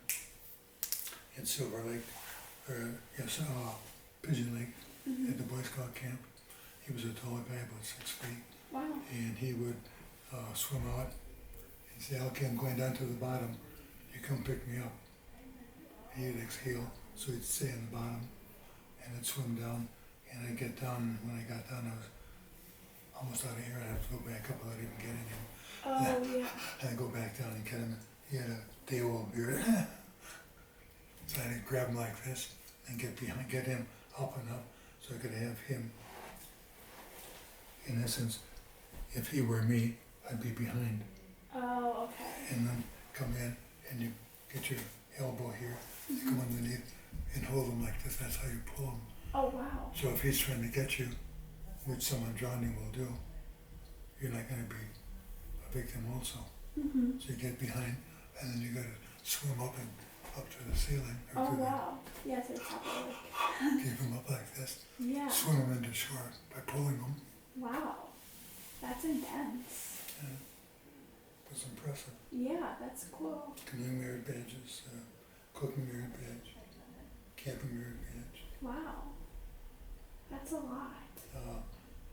at Silver Lake, Pigeon Lake at the Boy Scout camp. He was a tall guy, about 6 feet, Wow. and he would swim out and say, "Okay, I'm going down to the bottom. You come pick me up." He'd exhale, so he'd stay on the bottom, and I'd swim down, and I'd get down. And when I got down, I was almost out of air. I'd have to go back up without even getting him. Oh yeah. And I'd go back down and get him. He had a day-old beard. So I'd grab him like this and get him up and up, so I could have him. In essence, if he were me, I'd be behind. Oh okay. And then come in and you get your elbow here, you come underneath and hold him like this. That's how you pull him. Oh wow. So if he's trying to get you, which someone drowning will do, you're not going to be a victim also. Mhm. So you get behind, and then you got to swim up and up to the ceiling. Or Oh to wow. Yeah, to the top of the lake. the, keep them up like this. Yeah. Swim them into shore by pulling them. Wow. That's intense. Yeah, it was impressive. Yeah, that's cool. Canoe merit badges, cooking merit badge, camping merit badge. Wow. That's a lot.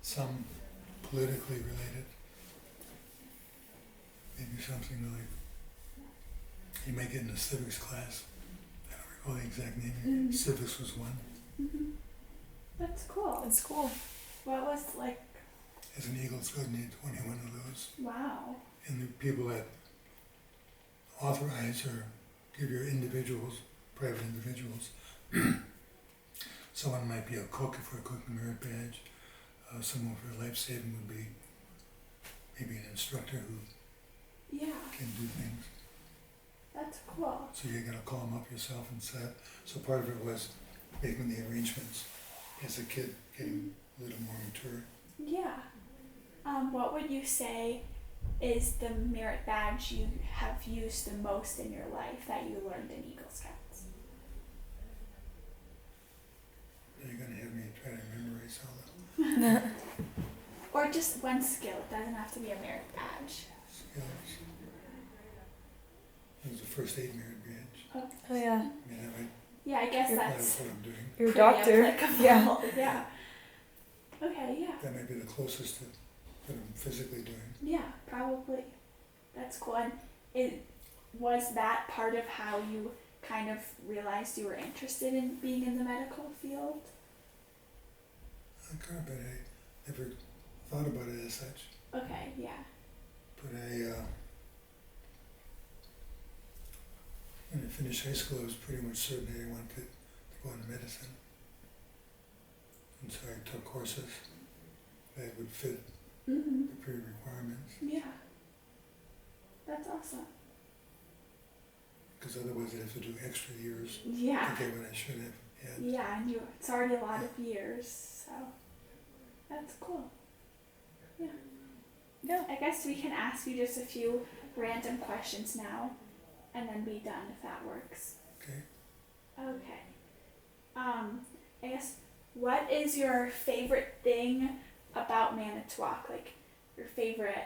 Some politically related. Maybe something like, you might get in a civics class. I don't recall the exact name. Mm. Civics was one. Mhm. That's cool. That's cool. What was like? As an Eagle Scout, you need 21 of those. Wow. And the people that authorize or give your individuals, private individuals, someone might be a cook for a cooking merit badge. Someone for life-saving would be maybe an instructor who Yeah, can do things. that's cool. So you gotta call them up yourself and set. So part of it was making the arrangements as a kid, getting a little more mature. Yeah. What would you say is the merit badge you have used the most in your life that you learned in Eagle Scouts? Are you gonna have me try to memorize all the Or just one skill. It doesn't have to be a merit badge. skills? It was the first aid merit badge. Oh yeah. I mean, that Yeah, I guess You're- might, that's that's what I'm doing. You're a pretty doctor. applicable. Yeah. Yeah. Okay, yeah. That might be the closest to what I'm physically doing. Yeah, probably. That's cool. And was that part of how you kind of realized you were interested in being in the medical field? I kind of, but I never thought about it as such. Okay, yeah. But when I finished high school, I was pretty much certain that I wanted to go into medicine. And so I took courses that would fit Mm-hmm. the pre-requirements, Yeah. That's awesome. because otherwise I'd have to do extra years Yeah. to get what I should have had. Yeah, and it's already a lot of years, so that's cool. Yeah. Yeah. I guess we can ask you just a few random questions now and then be done if that works. Okay. Okay. I guess what is your favorite thing about Manitowoc? Like your favorite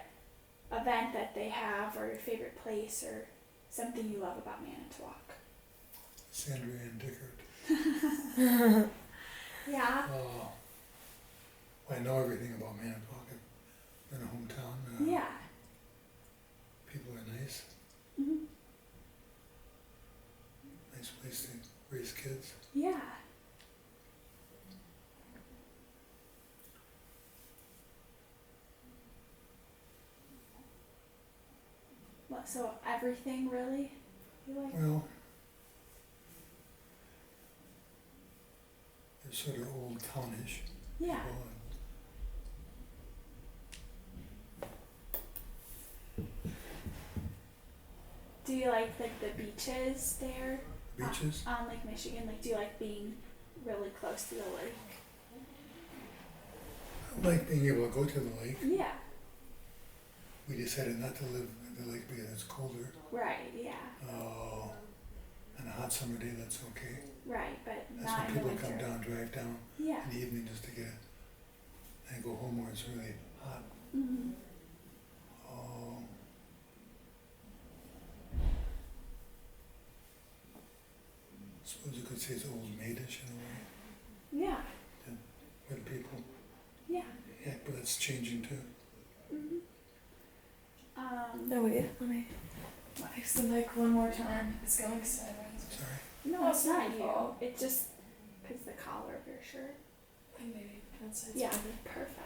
event that they have or your favorite place or something you love about Manitowoc? Sandra Ann Dickert. Yeah. Well, I know everything about Manitowoc. I've been a hometown. Yeah. People are nice. Hmm. Nice place to raise kids. Yeah. Well, so everything really you like? Well, they're sort of old townish. Yeah. People, Do you like the beaches there? beaches. On Lake Michigan, like do you like being really close to the lake? I like being able to go to the lake. Yeah. We decided not to live at the lake because it's colder. Right, yeah. Oh, on a hot summer day, that's okay. Right, but That's not when in the people winter. come down, drive down Yeah. in the evening just to get, and go home where it's really hot. Mm-hmm. Oh. Suppose you could say it's old maidish in a way, Yeah. with people. Yeah. Yeah, but it's changing too. Mm-hmm. No wait. Let me fix the mic one more time. It's going sideways. Sorry. No, Oh, it's it's not my you. fault. It's just because the collar of your shirt. Maybe that's it. Yeah, perfect.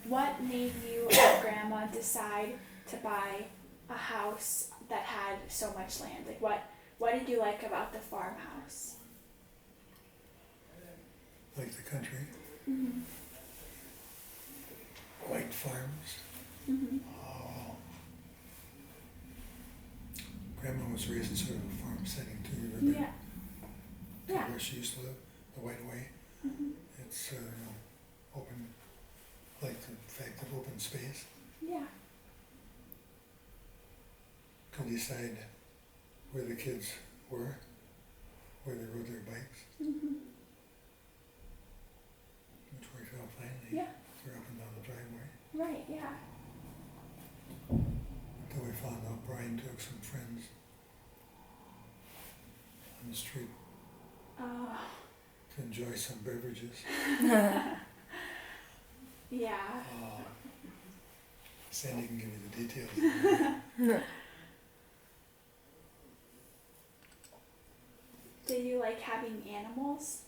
What made you and Grandma decide to buy a house that had so much land? Like what did you like about the farmhouse? Like the country, Mm-hmm. white farms. Mm-hmm. Oh. Grandma was raised in sort of a farm setting too. You remember? Yeah. Yeah. Where she used to live, the White Way. Mm-hmm. It's open, like the fact of open space. Yeah. could decide where the kids were, where they rode their bikes, Mhm. which worked out finally. Yeah. They're up and down the driveway. Right. Yeah. Until we found out Brian took some friends on the street Oh. to enjoy some beverages. Yeah. Sandy can give you the details. Do you like having animals?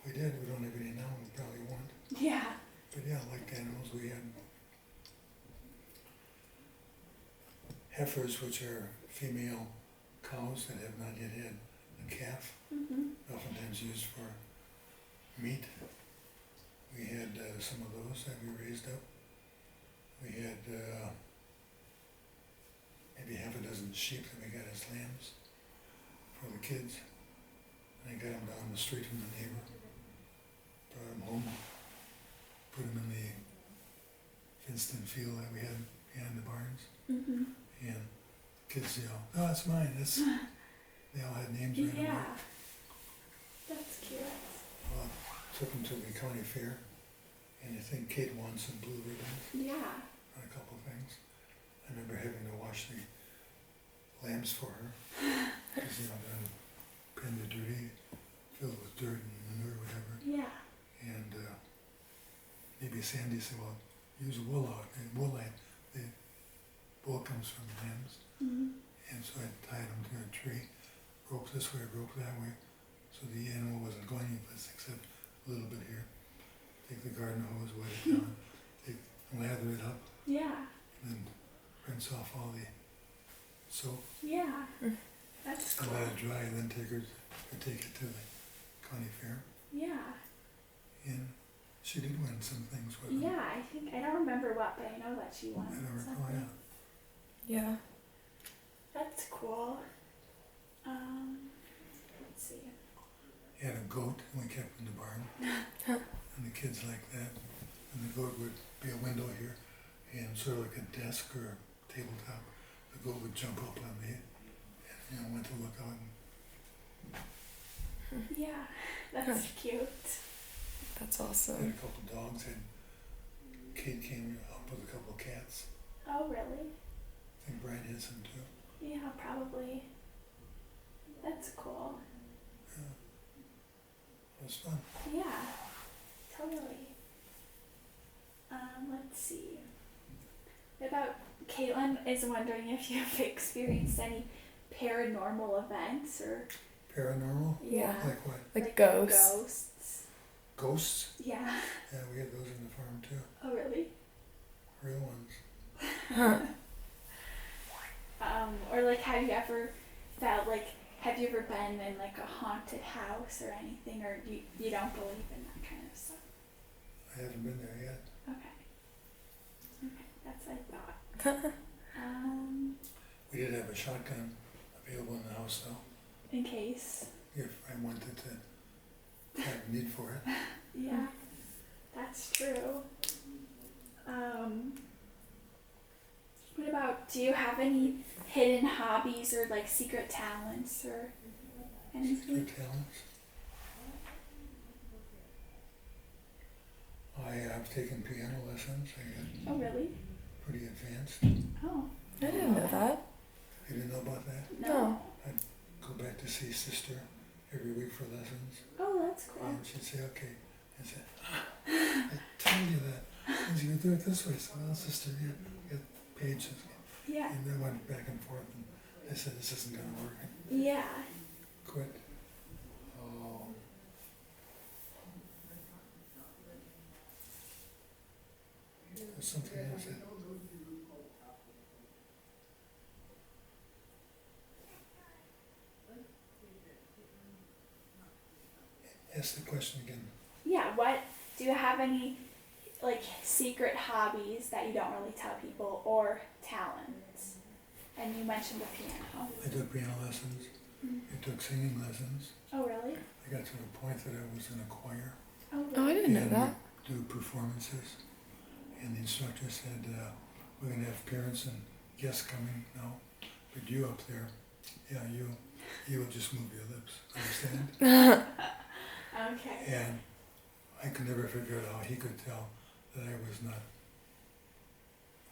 We did. We don't have any now. We probably won't. Yeah. But yeah, I liked animals. We had heifers, which are female cows that have not yet had a calf, Mhm. oftentimes used for meat. We had some of those that we raised up. We had maybe half a dozen sheep that we got as lambs for the kids. And I got them down the street from the neighbor, brought them home, put them in the fenced-in field that we had behind the barns, Mhm. and kids yell, "Oh, that's mine!" They all had names right away. Yeah. That's cute. Well, took them to the county fair, and I think Kate won some blue ribbons Yeah. on a couple of things. I remember having to wash the lambs for her, because they're kind of dirty, filled with dirt and manure or whatever. Yeah. And maybe Sandy said, "Well, use wool out." And the wool comes from lambs, Mhm. and so I tied them to a tree, rope this way, rope that way, so the animal wasn't going anyplace except a little bit here. Take the garden hose, wet it down, lather it up, Yeah. and then rinse off all the soap, Yeah. That's and cool. let it dry, and then take it to the county fair. Yeah. And she did win some things with them. Yeah. I don't remember what, but I know that she won I don't recall, something. yeah. Yeah. That's cool. Let's see. He had a goat, and we kept in the barn. And the kids liked that. And the goat would be a window here, and sort of like a desk or a tabletop. The goat would jump up on me, and went to look out. And Yeah. That's cute. That's had awesome. a couple dogs. And Kate came up with a couple of cats. Oh, really? I think Brian had some too. Yeah, probably. That's cool. Yeah. It was fun. Yeah, totally. Let's see. What about Caitlin is wondering if you've experienced any paranormal events or Paranormal? yeah, Like what? Like ghosts. Ghosts. Ghosts? Yeah. Yeah, we had those in the farm too. Oh, really? Real ones. Or like, have you ever been in like a haunted house or anything, or you don't believe in that kind of stuff? I haven't been there yet. Okay, that's what I thought. We did have a shotgun available in the house though, In case. if I wanted to have need for it. Yeah, that's true. What about, do you have any hidden hobbies or like secret talents or anything? Secret talents. I have taken piano lessons. I got Oh, really? pretty advanced. Oh, I didn't know that. You didn't know about that? no. Go back to see sister every week for lessons. Oh, that's cool. And she'd say, "Okay." I said, "I told you that. I said, you do it this way." So, "Well, sister, you get pages." Yeah. And they went back and forth, and I said, "This isn't going to work." Yeah. Quit. Oh. There's something else. Ask the question again. Yeah, do you have any like secret hobbies that you don't really tell people or talents? And you mentioned the piano. I took piano lessons. I took singing lessons. Oh, really? I got to the point that I was in a choir. Oh, Oh, I really? didn't know And that. we do performances. And the instructor said, "We're going to have parents and guests coming now. But you up there, yeah, you would just move your lips, understand? Okay. And I could never figure out how he could tell that I was not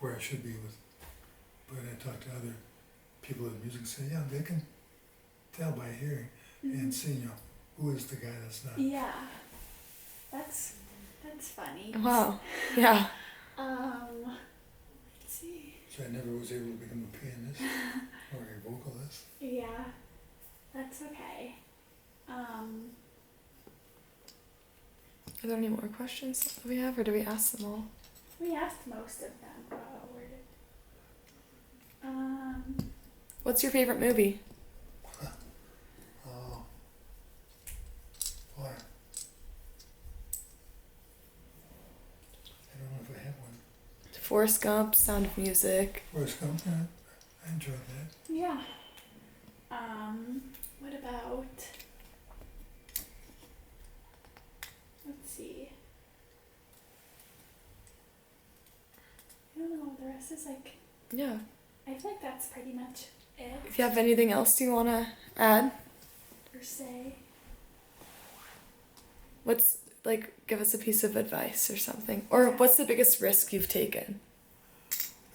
where I should be with. But I talked to other people in music and say, yeah, they can tell by hearing and seeing, you know, who is the guy that's not. Yeah. That's funny. Wow. Yeah. Let's see. So I never was able to become a pianist or a vocalist. Yeah. That's okay. Are there any more questions that we have, or do we ask them all? We asked most of them. Where did? What's your favorite movie? Oh, boy. I don't know if I have one. Forrest Gump, Sound of Music. Forrest Gump, I enjoyed that. Yeah. What about? Let's see. I don't know. The rest is like. Yeah. I feel like that's pretty much it. If you have anything else you want to add, Per se. what's, like, give us a piece of advice or something. Or what's the biggest risk you've taken?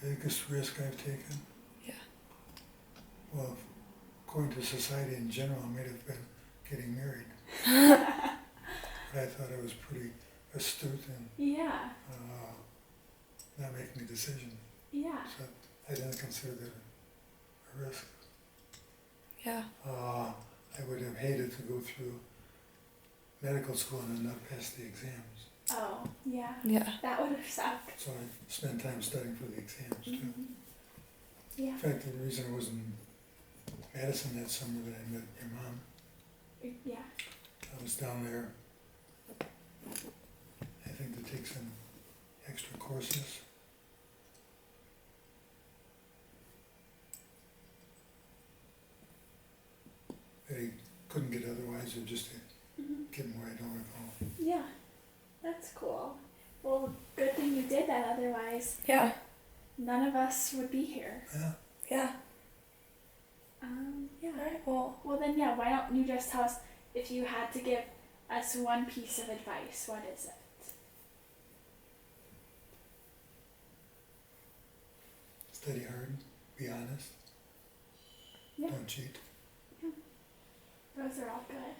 Biggest risk I've taken? Yeah. Well, according to society in general, I might have been getting married. But I thought I was pretty astute and Yeah. not making a decision. Yeah. So I didn't consider that a risk. Yeah. I would have hated to go through medical school and not pass the exams. Oh, yeah. Yeah. That would have sucked. So I spent time studying for the exams too. Yeah. In fact, the reason I was in Madison that summer that I met your mom, Yeah. I was down there, I think to take some extra courses. That I couldn't get otherwise, or just to get more, I don't recall. Yeah. That's cool. Well, good thing you did that. Otherwise, Yeah. none of us would be here. Yeah, Yeah. Yeah. Alright, well, Well, then, yeah. Why don't you just tell us if you had to give us one piece of advice? What is it? study hard, be honest, Yeah. don't cheat. Those are all good.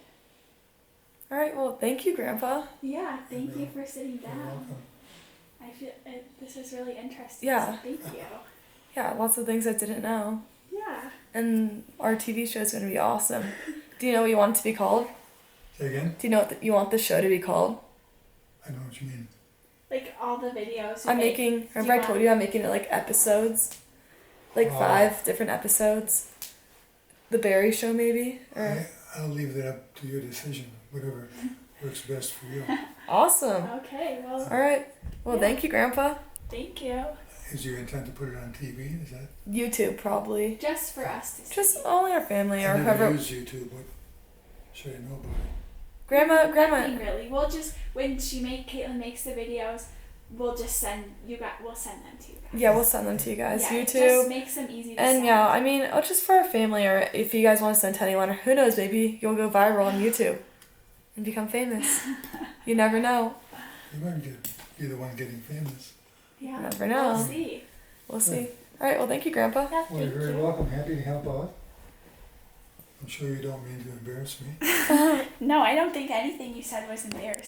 alright, well, thank you, Grandpa. Yeah. Thank you You're for sitting You're down. welcome. I feel this is really interesting. Yeah. So thank you. Yeah, lots of things I didn't know. Yeah. And our TV show is going to be awesome. Do you know what you want it to be called? Say again? Do you know what you want the show to be called? I know what you mean. Like all the videos. I'm making, remember I told you I'm making it like episodes? Like Oh. 5 different episodes? The Barry Show, maybe? Or... I'll leave that up to your decision, whatever works best for you. Awesome. Okay. Well, Alright. Well, Yeah. thank you, Grandpa. thank you. Is your intent to put it on TV? Is that? YouTube, probably. Just for us to see. Just only our family or I never whoever. use YouTube, but should I know about it? Nothing really. We'll just when Caitlin makes the videos, we'll just send we'll send them to you guys. Yeah, we'll send them to you guys. Yeah, it YouTube. just makes them easy to And send. yeah, I mean, just for our family, or if you guys want to send to anyone, or who knows, maybe you'll go viral on YouTube and become famous. You never know. You might be the one getting famous. Yeah. Never know. We'll see. We'll see. All right. Well, thank you, Grandpa. Yeah, Well, thank you're very you. welcome. Happy to help out. I'm sure you don't mean to embarrass me. No, I don't think anything you said was embarrassing.